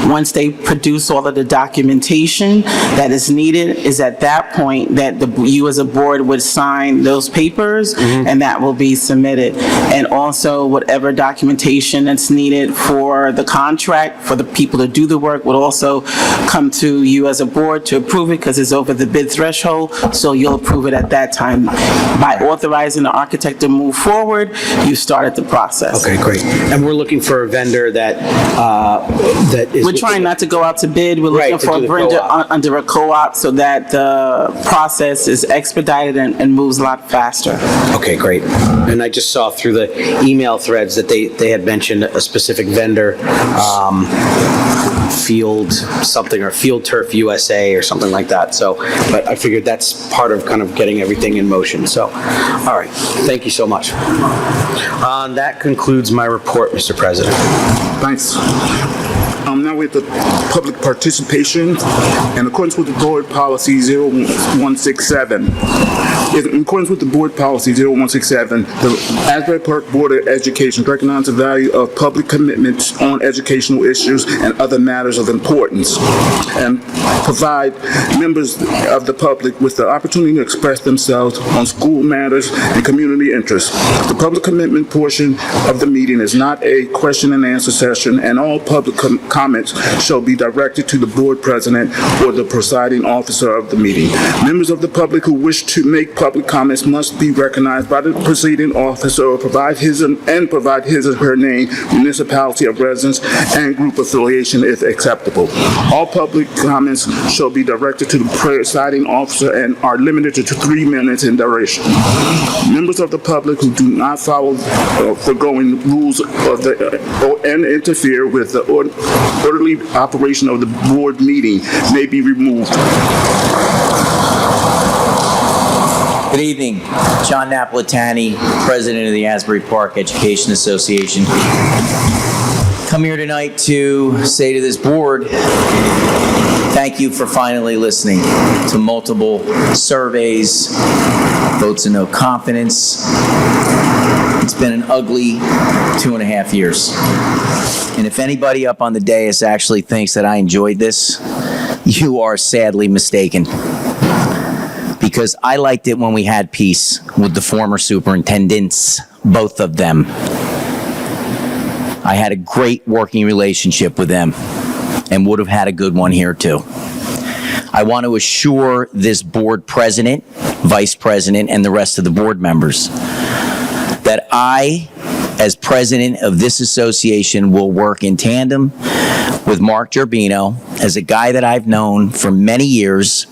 Once they produce all of the documentation that is needed, is at that point that you as a board would sign those papers, and that will be submitted. And also, whatever documentation that's needed for the contract, for the people to do the work, would also come to you as a board to approve it, because it's over the bid threshold, so you'll approve it at that time. By authorizing the architect to move forward, you started the process. Okay, great. And we're looking for a vendor that is... We're trying not to go out to bid. We're looking for a vendor under a co-op so that the process is expedited and moves a lot faster. Okay, great. And I just saw through the email threads that they had mentioned a specific vendor, Field something, or Field Turf USA or something like that. So, but I figured that's part of kind of getting everything in motion. So, all right. Thank you so much. That concludes my report, Mr. President. Thanks. Now with the public participation, in accordance with the board policy 0167. In accordance with the board policy 0167, the Asbury Park Board of Education recognizes the value of public commitments on educational issues and other matters of importance, and provide members of the public with the opportunity to express themselves on school matters and community interests. The public commitment portion of the meeting is not a question and answer session, and all public comments shall be directed to the board president or the presiding officer of the meeting. Members of the public who wish to make public comments must be recognized by the presiding officer or provide his or her name, municipality of residence, and group affiliation if acceptable. All public comments shall be directed to the presiding officer and are limited to 3 minutes in duration. Members of the public who do not follow foregoing rules and interfere with the orderly operation of the board meeting may be removed. Good evening. John Napolitani, President of the Asbury Park Education Association. Come here tonight to say to this board, thank you for finally listening to multiple surveys, votes of no confidence. It's been an ugly 2.5 years. And if anybody up on the dais actually thinks that I enjoyed this, you are sadly mistaken. Because I liked it when we had peace with the former superintendents, both of them. I had a great working relationship with them and would have had a good one here too. I want to assure this board president, vice president, and the rest of the board members that I, as president of this association, will work in tandem with Mark Gerbino as a guy that I've known for many years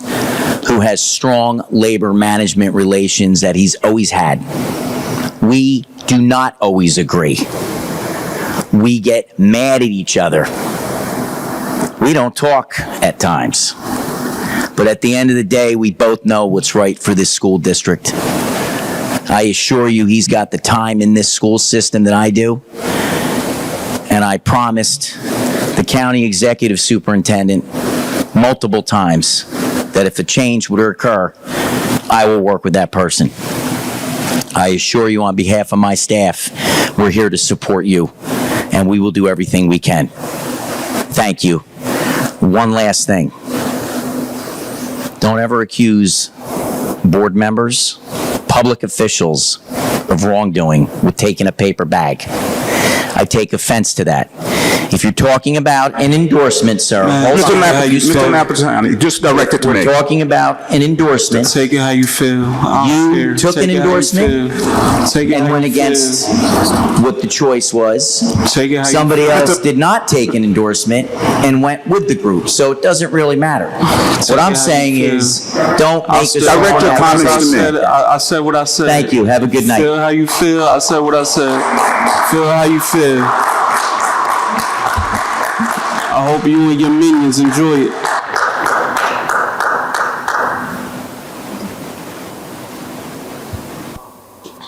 who has strong labor management relations that he's always had. We do not always agree. We get mad at each other. We don't talk at times. But at the end of the day, we both know what's right for this school district. I assure you he's got the time in this school system that I do. And I promised the county executive superintendent multiple times that if a change would occur, I will work with that person. I assure you on behalf of my staff, we're here to support you, and we will do everything we can. Thank you. One last thing. Don't ever accuse board members, public officials of wrongdoing with taking a paper bag. I take offense to that. If you're talking about an endorsement, sir, hold on. Mr. Napolitani, just direct it to me. We're talking about an endorsement. Take it how you feel. You took an endorsement and went against what the choice was. Somebody else did not take an endorsement and went with the group, so it doesn't really matter. What I'm saying is, don't make us... Direct your comments to me. I said what I said. Thank you. Have a good night. Feel how you feel. I said what I said. Feel how you feel. I hope you and your minions enjoy it.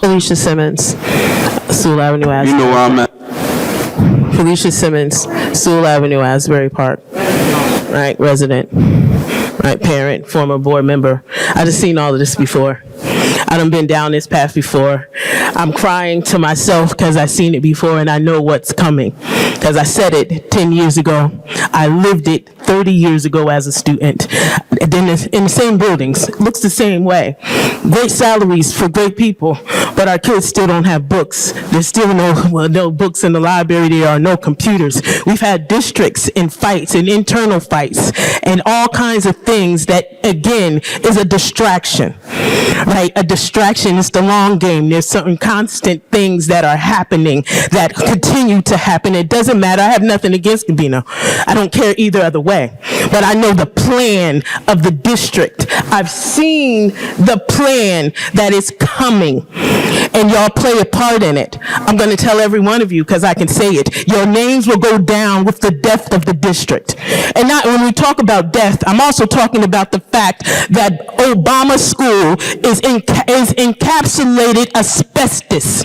Felicia Simmons, Sewell Avenue, Asbury. You know where I'm at. Felicia Simmons, Sewell Avenue, Asbury Park. Right, resident, right, parent, former board member. I just seen all of this before. I done been down this path before. I'm crying to myself because I seen it before and I know what's coming. Because I said it 10 years ago. I lived it 30 years ago as a student. Then in the same buildings, looks the same way. Great salaries for great people, but our kids still don't have books. There's still no books in the library. There are no computers. We've had districts in fights and internal fights and all kinds of things that, again, is a distraction, right? A distraction is the long game. There's certain constant things that are happening that continue to happen. It doesn't matter. I have nothing against Gabino. I don't care either other way. But I know the plan of the district. I've seen the plan that is coming. And y'all play a part in it. I'm going to tell every one of you because I can say it. Your names will go down with the death of the district. And not when we talk about death, I'm also talking about the fact that Obama School is encapsulated asbestos.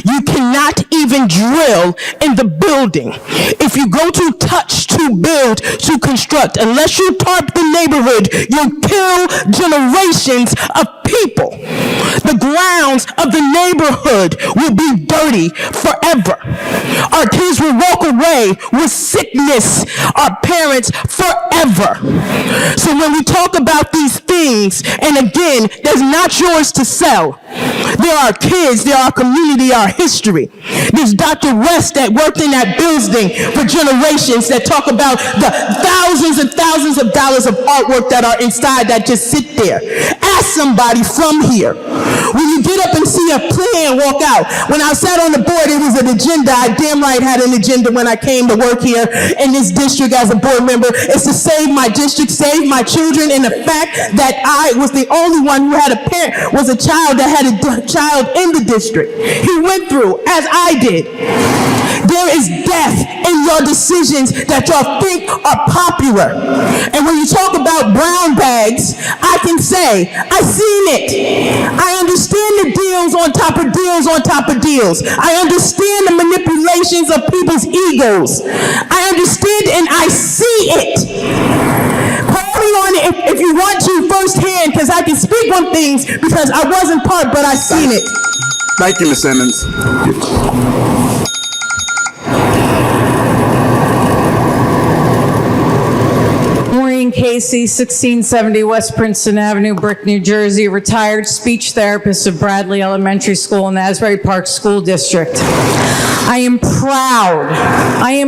You cannot even drill in the building. If you go to touch, to build, to construct, unless you tarp the neighborhood, you kill generations of people. The grounds of the neighborhood will be dirty forever. Our kids will walk away with sickness, our parents forever. So when we talk about these things, and again, there's not yours to sell. There are kids, there are community, our history. There's Dr. West that worked in that building for generations that talk about the thousands and thousands of dollars of artwork that are inside that just sit there. Ask somebody from here. When you get up and see a plan walk out, when I sat on the board, it was an agenda. I damn right had an agenda when I came to work here in this district as a board member. It's to save my district, save my children, and the fact that I was the only one who had a parent, was a child that had a child in the district. He went through, as I did. There is death in are decisions that y'all think are popular. And when you talk about brown bags, I can say, I seen it. I understand the deals on top of deals on top of deals. I understand the manipulations of people's egos. I understand and I see it. Call me on it if you want to firsthand, because I can speak on things because I wasn't part, but I seen it. Thank you, Ms. Simmons. Maureen Casey, 1670 West Princeton Avenue, Brick, New Jersey, retired speech therapist of Bradley Elementary School in the Asbury Park School District. I am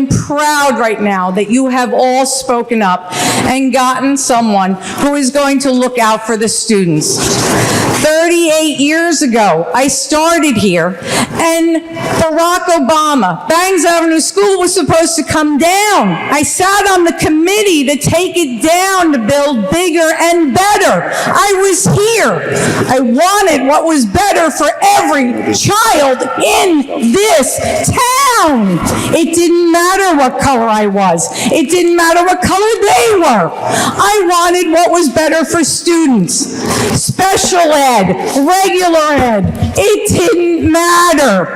proud right now that you have all spoken up and gotten someone who is going to look out for the students. 38 years ago, I started here, and Barack Obama, Bangs Avenue School was supposed to come down. I sat on the committee to take it down to build bigger and better. I was here. I wanted what was better for every child in this town. It didn't matter what color I was. It didn't matter what color they were. I wanted what was better for students. Special ed, regular ed, it didn't matter.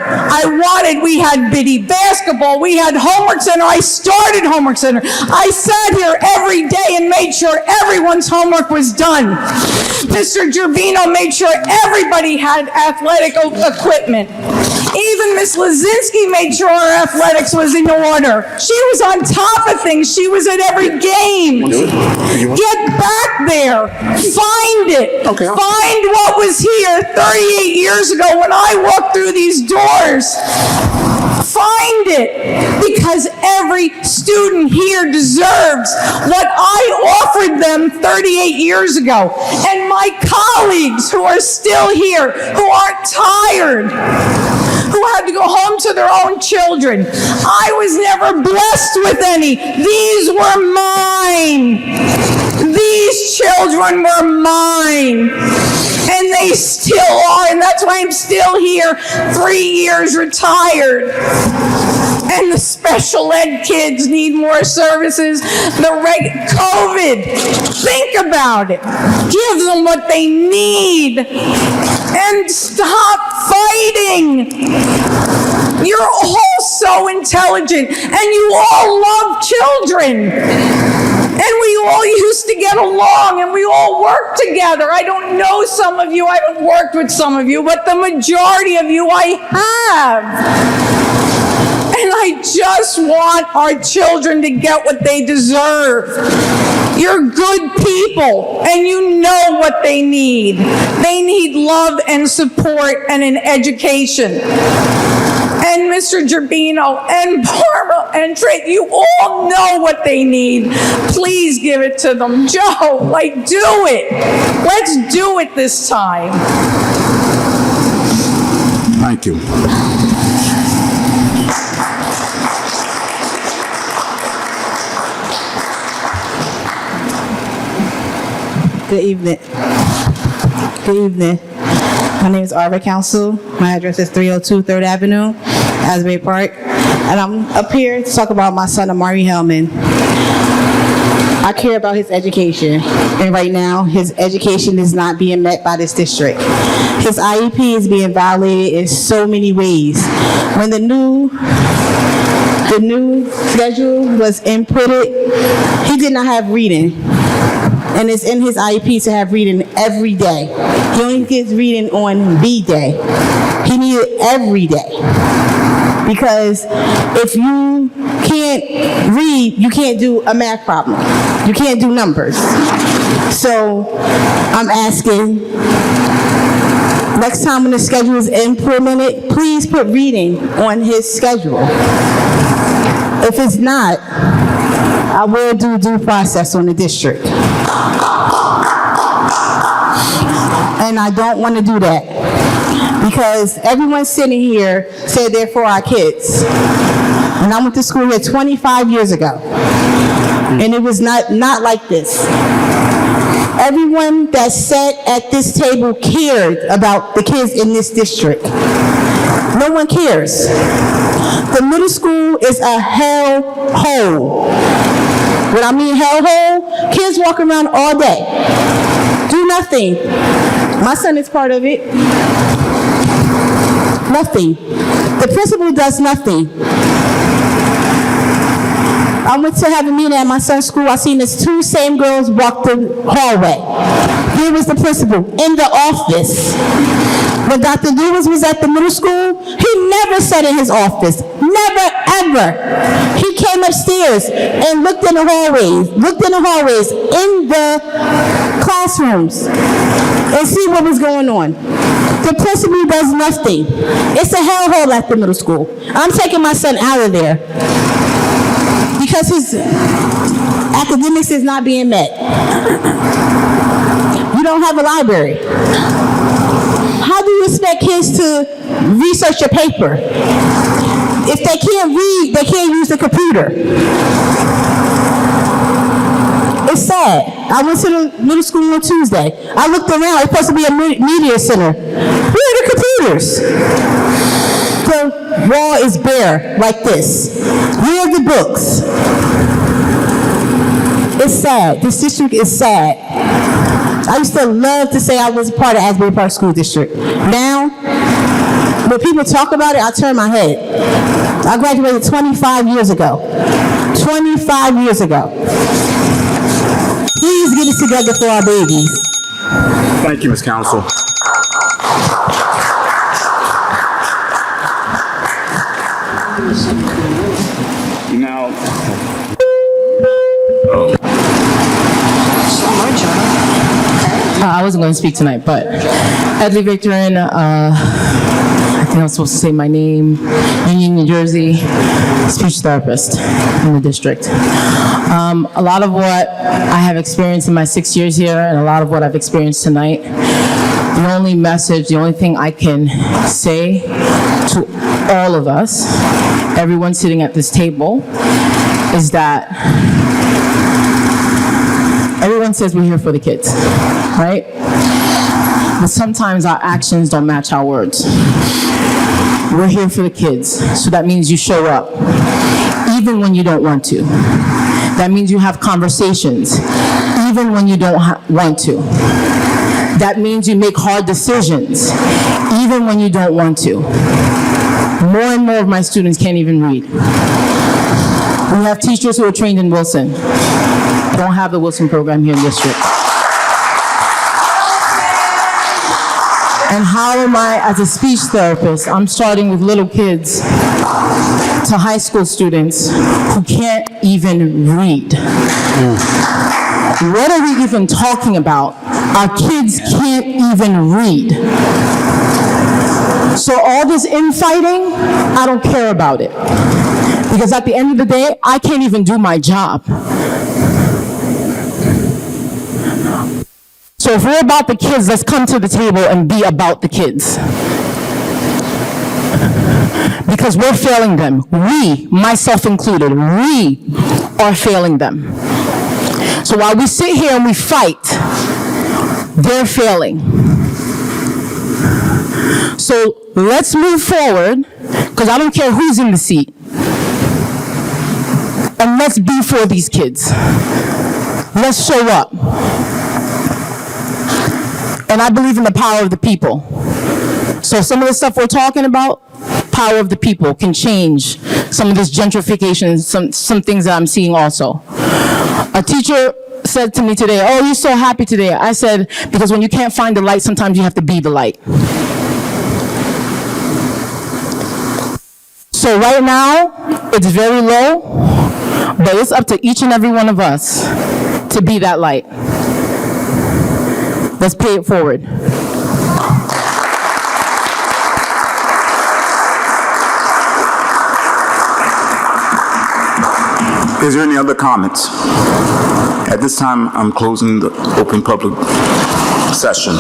We had biddy basketball, we had homework center, I started homework center. I sat here every day and made sure everyone's homework was done. Mr. Gerbino made sure everybody had athletic equipment. Even Miss Lazinski made sure our athletics was in order. She was on top of things. She was at every game. Get back there. Find it. Find what was here 38 years ago when I walked through these doors. Find it, because every student here deserves what I offered them 38 years ago. And my colleagues who are still here, who aren't tired, who had to go home to their own children. I was never blessed with any. These were mine. These children were mine. And they still are, and that's why I'm still here, 3 years retired. And the special ed kids need more services. COVID, think about it. Give them what they need. And stop fighting. You're all so intelligent, and you all love children. And we all used to get along, and we all worked together. I don't know some of you, I haven't worked with some of you, but the majority of you I have. And I just want our children to get what they deserve. You're good people, and you know what they need. They need love and support and an education. And Mr. Gerbino and Barbara and Trey, you all know what they need. Please give it to them. Joe, do it. Let's do it this time. Thank you. Good evening. Good evening. My name is Arbor Council. My address is 302 3rd Avenue, Asbury Park. And I'm up here to talk about my son, Amari Hellman. I care about his education. And right now, his education is not being met by this district. His IEP is being violated in so many ways. When the new schedule was inputted, he did not have reading. And it's in his IEP to have reading every day. He only gets reading on B day. He needs it every day. Because if you can't read, you can't do a math problem. You can't do numbers. So I'm asking, next time when the schedule is implemented, please put reading on his schedule. If it's not, I will do due process on the district. And I don't want to do that because everyone sitting here said they're for our kids. And I went to school here 25 years ago. And it was not like this. Everyone that sat at this table cared about the kids in this district. No No one cares. The middle school is a hellhole. When I mean hellhole, kids walk around all day, do nothing. My son is part of it. Nothing. The principal does nothing. I went to have a meeting at my son's school. I seen these two same girls walk the hallway. Here was the principal in the office. When Dr. Lewis was at the middle school, he never sat in his office. Never, ever. He came upstairs and looked in the hallways, in the classrooms, and see what was going on. The principal does nothing. It's a hellhole at the middle school. I'm taking my son out of there because his academics is not being met. You don't have a library. How do you expect kids to research a paper? If they can't read, they can't use the computer. It's sad. I went to the middle school on Tuesday. I looked around. It's supposed to be a media center. Where are the computers? The wall is bare like this. Where are the books? It's sad. This district is sad. I used to love to say I was part of Asbury Park School District. Now, when people talk about it, I turn my head. I graduated 25 years ago. 25 years ago. Please get it together for our babies. Thank you, Ms. Council. Now, I wasn't going to speak tonight, but Edley Victorin, I think I'm supposed to say my name, Union, New Jersey, speech therapist in the district. A lot of what I have experienced in my 6 years here and a lot of what I've experienced tonight, the only message, the only thing I can say to all of us, everyone sitting at this table, is that everyone says we're here for the kids, right? But sometimes our actions don't match our words. We're here for the kids, so that means you show up, even when you don't want to. That means you have conversations, even when you don't want to. That means you make hard decisions, even when you don't want to. More and more of my students can't even read. We have teachers who are trained in Wilson. Don't have the Wilson program here in the district. And how am I, as a speech therapist, I'm starting with little kids to high school students who can't even read. What are we even talking about? Our kids can't even read. So all this infighting, I don't care about it. Because at the end of the day, I can't even do my job. So if we're about the kids, let's come to the table and be about the kids. Because we're failing them. We, myself included, we are failing them. So while we sit here and we fight, they're failing. So let's move forward, because I don't care who's in the seat. And let's be for these kids. Let's show up. And I believe in the power of the people. So some of the stuff we're talking about, power of the people can change some of this gentrification, some things that I'm seeing also. A teacher said to me today, "Oh, you're so happy today." I said, because when you can't find the light, sometimes you have to be the light. So right now, it's very low, but it's up to each and every one of us to be that light. Let's pay it forward. is there any other comments? At this time, I'm closing the open public session.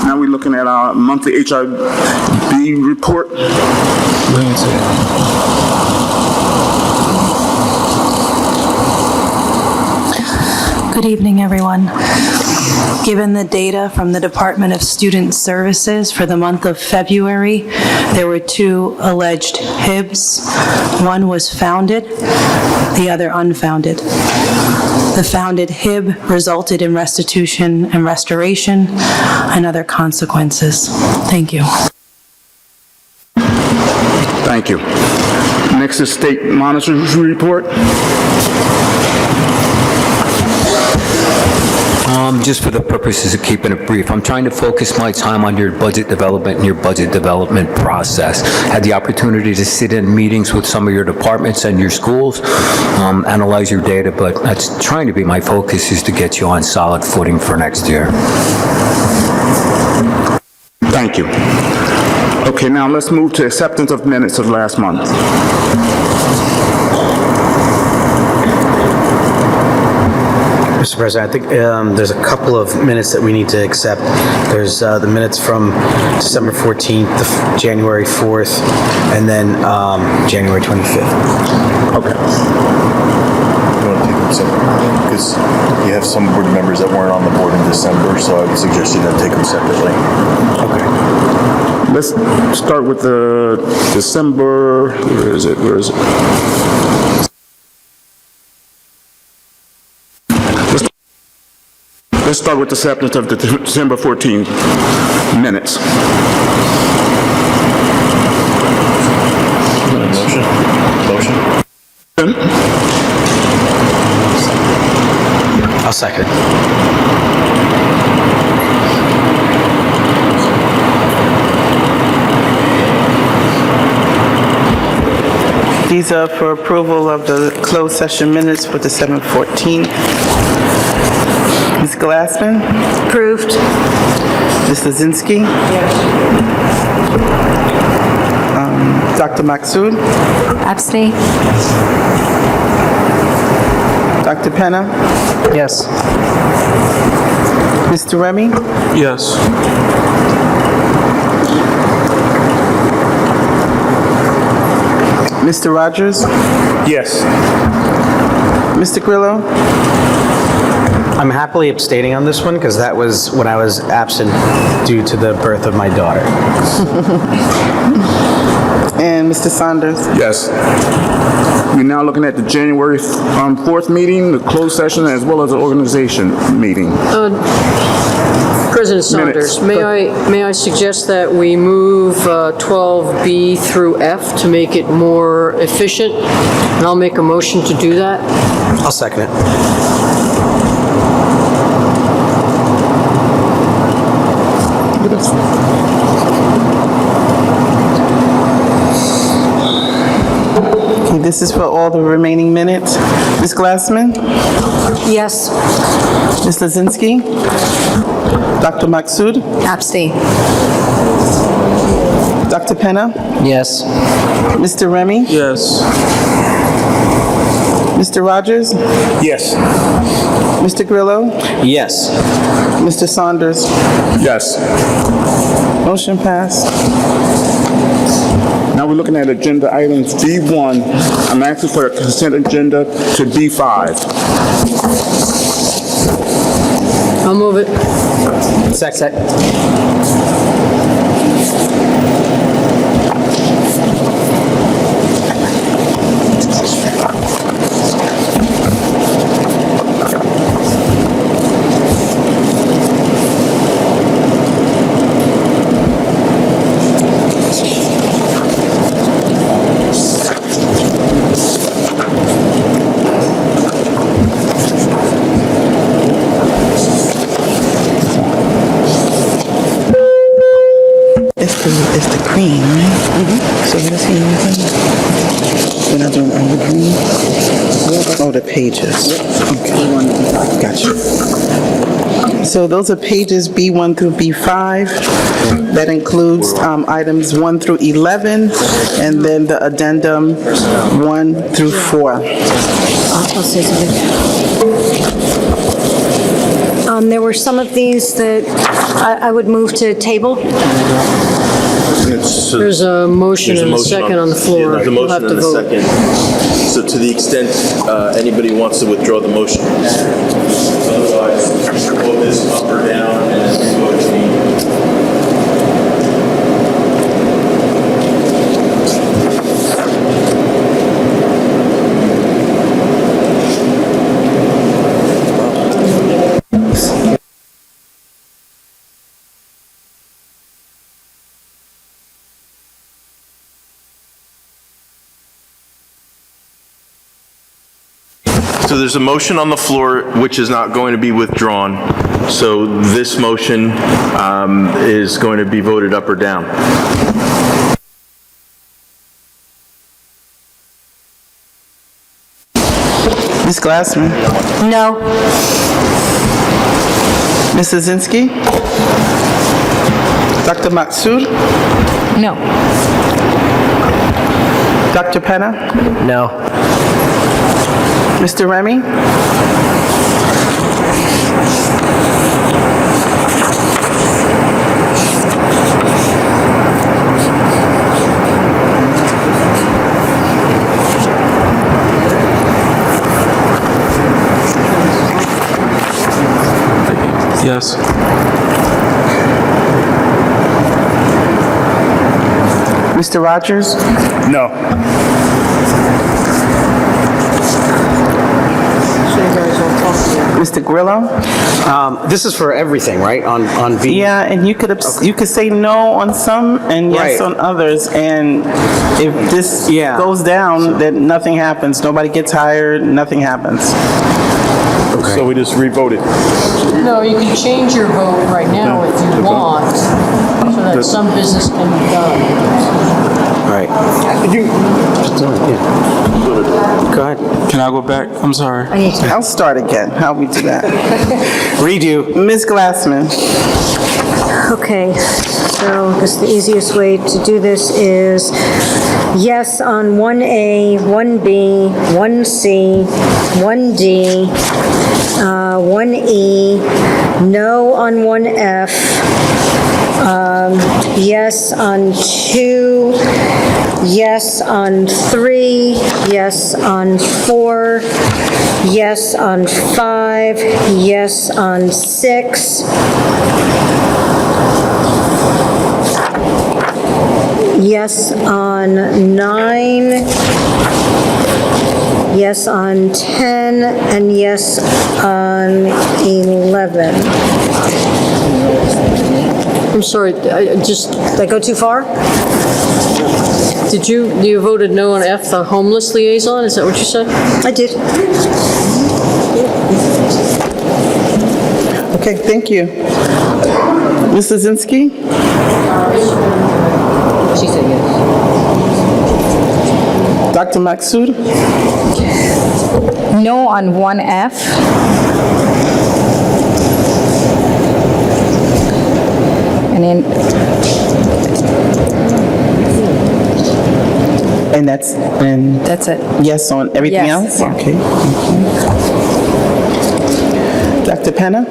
Now we're looking at our monthly HIB report. Good evening, everyone. Given the data from the Department of Student Services for the month of February, there were 2 alleged HIBs. One was founded, the other unfounded. The founded HIB resulted in restitution and restoration and other consequences. Thank you. Thank you. Next is State Monitoring Report. Just for the purposes of keeping it brief, I'm trying to focus my time on your budget development and your budget development process. Had the opportunity to sit in meetings with some of your departments and your schools, analyze your data, but that's trying to be my focus, is to get you on solid footing for next year. Thank you. Okay, now let's move to acceptance of minutes of last month. Mr. President, I think there's a couple of minutes that we need to accept. There's the minutes from December 14th, January 4th, and then January 25th. Okay. You want to take them separately? Because you have some board members that weren't on the board in December, so I would suggest you then take them separately. Okay. Let's start with the December, where is it? Let's start with the acceptance of the December 14th minutes. Motion? I'll second. These are for approval of the closed session minutes for December 14th. Ms. Glassman? Approved. Ms. Lozinski? Yes. Dr. Maxud? Abstain. Dr. Penna? Yes. Mr. Remy? Yes. Mr. Rogers? Yes. Mr. Grillo? I'm happily abstaining on this one because that was when I was absent due to the birth of my daughter. And Mr. Saunders? Yes. We're now looking at the January 4th meeting, the closed session, as well as the organization meeting. President Saunders, may I suggest that we move 12B through F to make it more efficient? And I'll make a motion to do that. I'll second it. Okay, this is for all the remaining minutes. Ms. Glassman? Yes. Ms. Lozinski? Dr. Maxud? Abstain. Dr. Penna? Yes. Mr. Remy? Yes. Mr. Rogers? Yes. Mr. Grillo? Yes. Mr. Saunders? Yes. Motion passed. Now we're looking at agenda items B1. I'm asking for a consent agenda to B5. I'll move it. Second. It's the cream, right? So what is he using? We're not doing all the green? Oh, the pages. Okay. Gotcha. So those are pages B1 through B5. That includes items 1 through 11, and then the addendum 1 through 4. I'll say something. There were some of these that I would move to table. There's a motion and a second on the floor. There's a We'll have motion to and a vote. second. So to the extent anybody wants to withdraw the motion. Otherwise, vote this up or down and then vote it. So there's a motion on the floor which is not going to be withdrawn. So this motion is going to be voted up or down. Ms. Glassman? No. Ms. Lozinski? Dr. Maksud? No. Dr. Penna? No. Mr. Remy? Yes. Mr. Rogers? No. Mr. Grillo? This is for everything, right, on B? Yeah, and you could you could say no on some and yes Right. on others, and if this Yeah. goes down, then nothing happens. Nobody gets hired, nothing happens. So we just re-voted. No, you can change your vote right now if you want, so that some business can be done. Right. Go ahead. Can I go back? I'm sorry. I'll start again. How we do that? Redo. Ms. Glassman? Okay, so this, the easiest way to do this is yes on 1A, 1B, 1C, 1D, 1E, no on 1F, yes on 2, yes on 3, yes on 4, yes on 5, yes on 6, yes on 9, yes on 10, and yes on 11. I'm sorry, Did I go too far? you voted no on F, the homeless liaison, is that what you said? I did. Okay, thank you. Ms. Lozinski? She said yes. Dr. Maksud? No on 1F. And then And that's it. yes on everything Yes, else? yeah. Okay. Dr. Penna?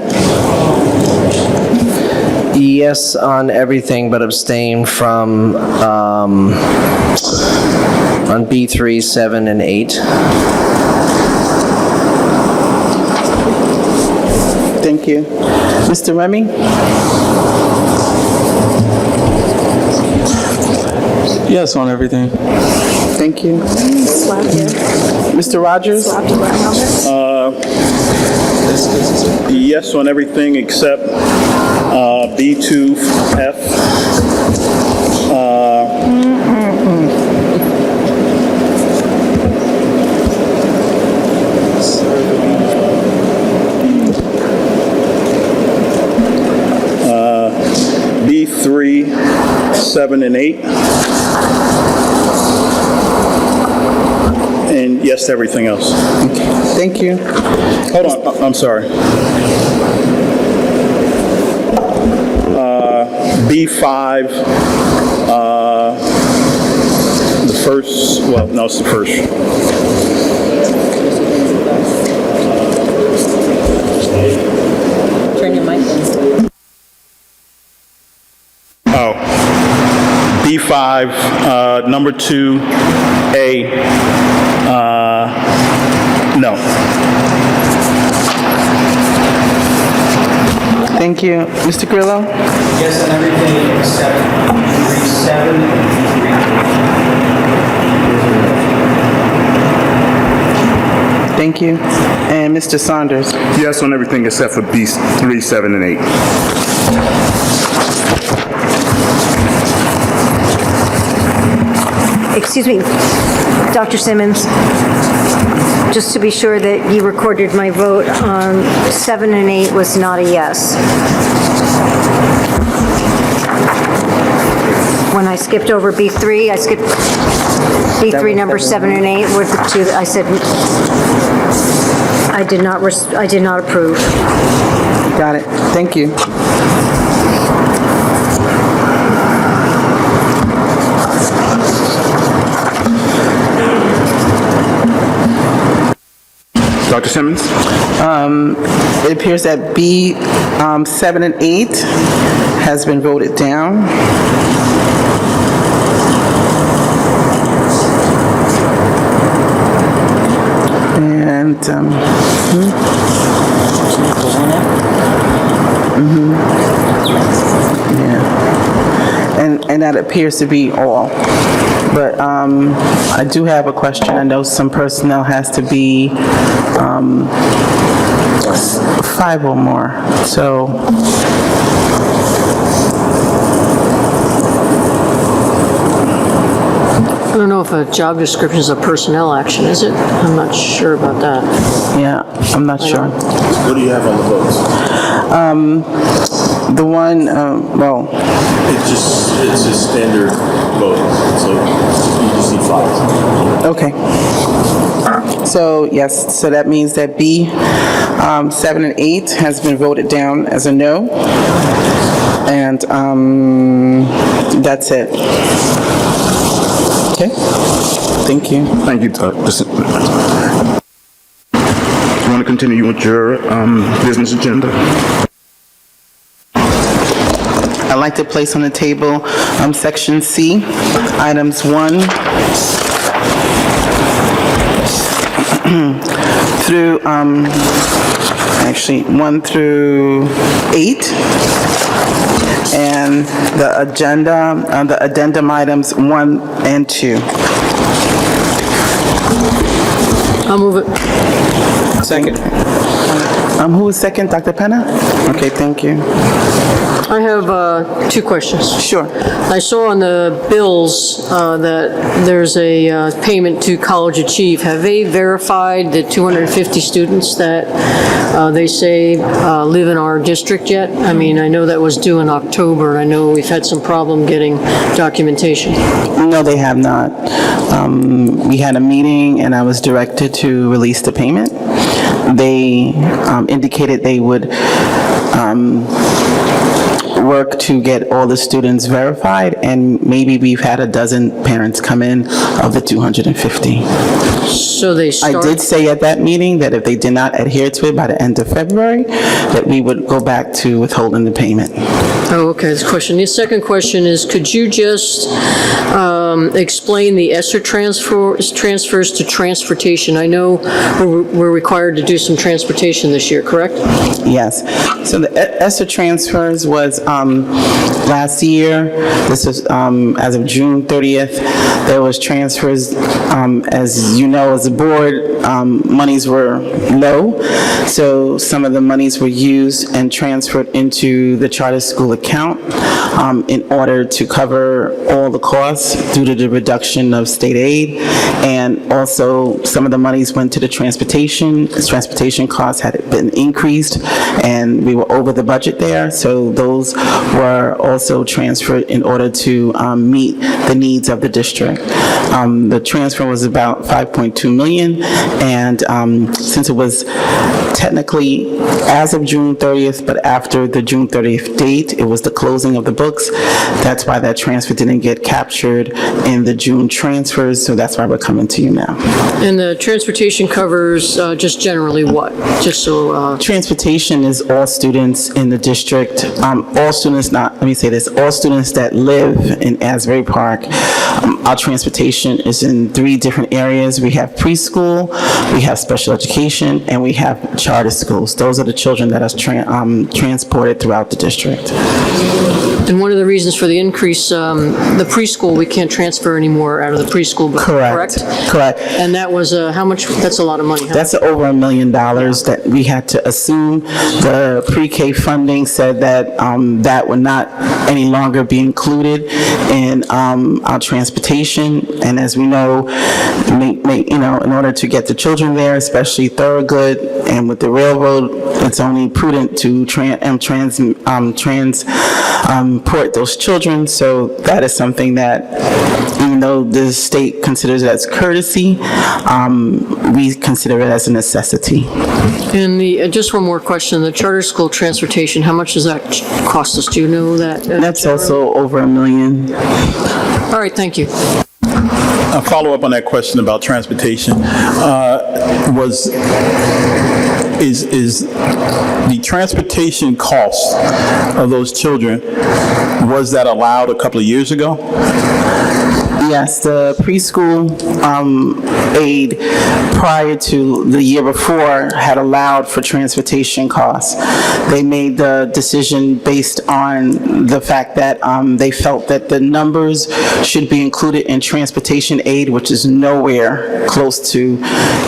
Yes on everything, but abstain from, on B3, 7, and 8. Thank you. Mr. Remy? Yes on everything. Thank you. Mr. Rogers? Yes on everything except B2F. B3, 7, and 8. And yes to everything else. Thank you. Hold on, I'm sorry. B5, the first, well, no, it's the first. Turn your mic on. Oh, B5, number 2A, no. Thank you. Mr. Grillo? Yes, and everything except 3.7 and Thank you. And Mr. Saunders? Yes on everything except for B 3, 7, and 8. Excuse me, Dr. Simmons, just to be sure that you recorded my vote on 7 and 8 was not a yes. When I skipped over B3, I skipped B3 number 7 and 8 were the two that I said I did not approve. Got it. Thank you. Dr. Simmons? It appears that B 7 and 8 has been voted down. And, yeah. And that appears to be all. But I do have a question. I know some personnel has to be 5 or more. So I don't know if a job description is a personnel action, is it? I'm not sure about that. yeah, I'm not sure. What do you have on the votes? The one, well, It's a standard vote, so you just need 5. okay. So yes, so that means that B 7 and 8 has been voted down as a no. And that's it. Okay, thank you. Thank you, Dr. Simmons. You want to continue with your business agenda? I'd like to place on the table Section C, items 1 through, actually 1 through 8, and the addendum items 1 and 2. I'll move it. Second. Who is second, Dr. Penna? Okay, thank you. I have 2 questions. Sure. I saw on the bills that there's a payment to College Achieve. Have they verified the 250 students that they say live in our district yet? I mean, I know that was due in October, and I know we've had some problem getting documentation. No, they have not. We had a meeting, and I was directed to release the payment. They indicated they would work to get all the students verified, and maybe we've had a dozen parents come in of the 250. So they start... I did say at that meeting that if they did not adhere to it by the end of February, that we would go back to withholding the payment. Oh, okay, that's a question. The second question is, could you just explain the ESSER transfers to transportation? I know we're required to do some transportation this year, correct? Yes. So the ESSER transfers was last year. This was as of June 30th. There was transfers, as you know, as a board, monies were low. So some of the monies were used and transferred into the charter school account in order to cover all the costs due to the reduction of state aid. And also some of the monies went to the transportation. The transportation costs had been increased and we were over the budget there. So those were also transferred in order to meet the needs of the district. The transfer was about $5.2 million, and since it was technically as of June 30th, but after the June 30th date, it was the closing of the books. That's why that transfer didn't get captured in the June transfers, so that's why we're coming to you now. And the transportation covers just generally what? Just so... Transportation is all students in the district, all students, let me say this, all students that live in Asbury Park. Our transportation is in 3 different areas. We have preschool, we have special education, and we have charter schools. Those are the children that are transported throughout the district. And one of the reasons for the increase, the preschool, we can't transfer anymore out of the preschool, but correct? Correct. And that was, how much, that's a lot of money, huh? That's over $1 million that we had to assume. The pre-K funding said that that would not any longer be included in our transportation. And as we know, in order to get the children there, especially Thorogood and with the railroad, it's only prudent to transport those children. So that is something that, even though the state considers it as courtesy, we consider it as a necessity. And just one more question, the charter school transportation, how much does that cost us? Do you know that? That's also over $1 million. All right, thank you. A follow-up on that question about transportation is the transportation cost of those children, was that allowed a couple of years ago? Yes, the preschool aid prior to the year before had allowed for transportation costs. They made the decision based on the fact that they felt that the numbers should be included in transportation aid, which is nowhere close to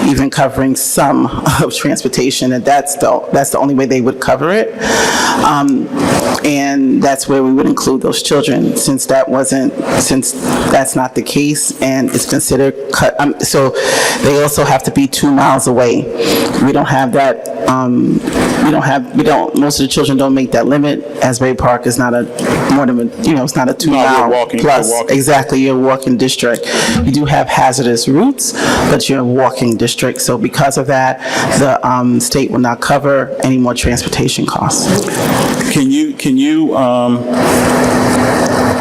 even covering some of transportation, and that's the only way they would cover it. And that's where we would include those children, since that's not the case, and it's considered cut. So they also have to be 2 miles away. We don't have that. Most of the children don't make that limit. Asbury Park is not it's not a 2 mile plus. Exactly, you're a walking district. You do have hazardous routes, but you're a walking district. So because of that, the state will not cover any more transportation costs. Can you,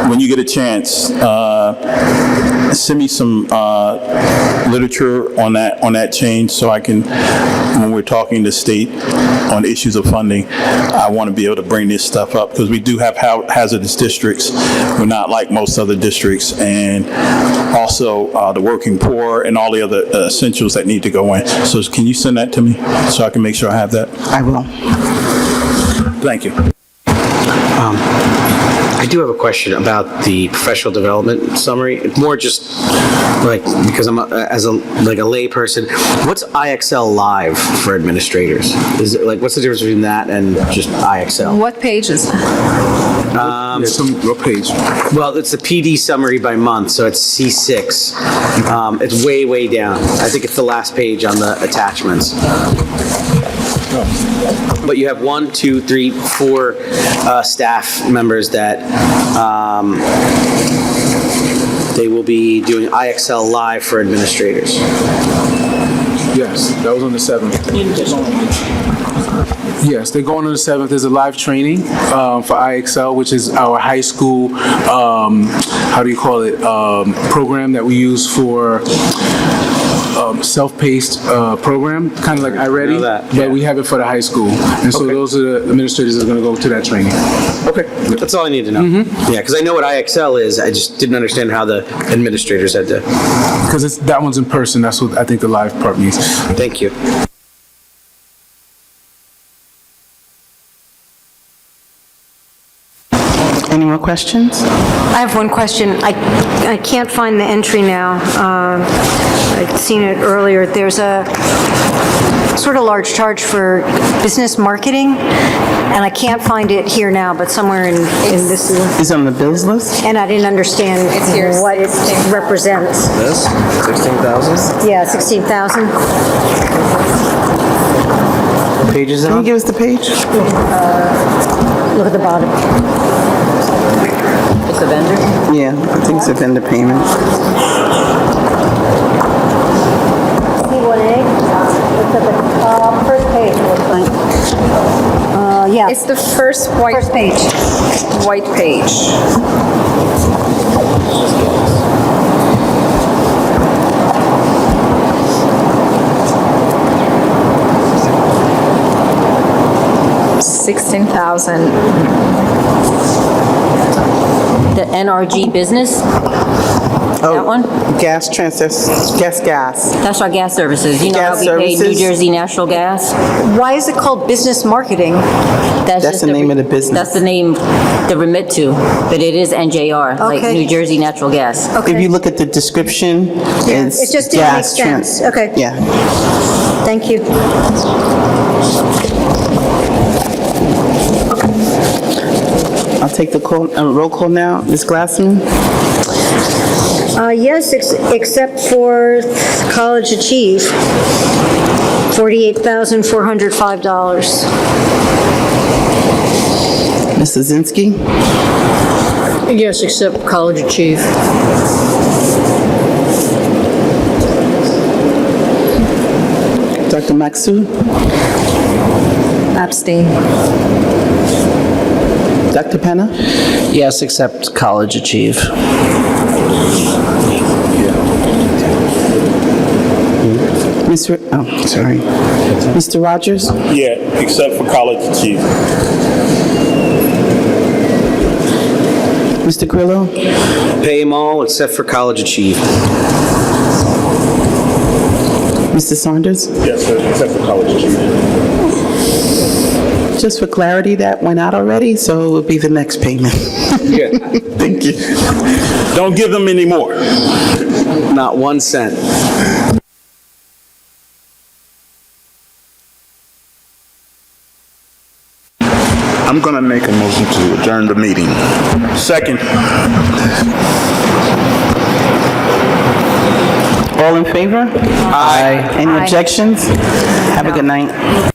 when you get a chance, send me some literature on that change, so I can, when we're talking to state on issues of funding, I want to be able to bring this stuff up, because we do have hazardous districts. We're not like most other districts, and also the working poor and all the other essentials that need to go in. So can you send that to me so I can make sure I have that? I will. Thank you. I do have a question about the professional development summary. It's more just like, because I'm as a lay person, what's IXL Live for administrators? Is it what's the difference between that and just IXL? What page is that? What page? Well, it's the PD summary by month, so it's C6. It's way down. I think it's the last page on the attachments. But you have 1, 2, 3, 4 staff members that they will be doing IXL Live for administrators. Yes, that was on the 7th. Yes, they're going on the 7th. There's a live training for IXL, which is our high school, program that we use for self-paced program, kind of like iReady, but we have it for the high school. And so those are the administrators that are going to go to that training. Okay, that's all I need to know. Yeah, because I know what IXL is, I just didn't understand how the administrators had to. Because that one's in person, that's what I think the live part means. Thank you. Any more questions? I have one question. I can't find the entry now. I'd seen it earlier. There's a sort of large charge for business marketing, and I can't find it here now, but somewhere in this. Is on the bills list? And I didn't understand what it represents. This, 16,000? Yeah, 16,000. What page is it Can on? you give us the page? Look at the bottom. It's a vendor? Yeah, I think it's a vendor payment. C1A, it's at the top, first page, it looks like. Yeah. It's the first white. First page. White page. $16,000. The NRG business? That one? Gas transfer, gas. That's our gas services. You know how Gas we pay New services. Jersey Natural Gas? Why is it called business marketing? That's just the name of the business. That's the name they remit to, but it is NJR, like Okay. New Jersey Natural Gas. If you look at the description, it's It just didn't make gas tran- sense. Okay. Yeah. Thank you. I'll take the roll call now. Ms. Glassman? Yes, except for College Achieve, $48,405. Ms. Lozinski? Yes, except College Achieve. Dr. Maxu? Abstain. Dr. Penna? Yes, except College Achieve. Mr. Rogers? Yeah, except for College Achieve. Mr. Grillo? Pay them all except for College Achieve. Mr. Saunders? Yes, sir, except for College Achieve. Just for clarity, that went out already, so it will be the next payment. Yeah. Thank you. Don't give them any more. Not 1 cent. I'm going to make a motion to adjourn the meeting. Second. All in favor? Aye. Any objections? Have a good night.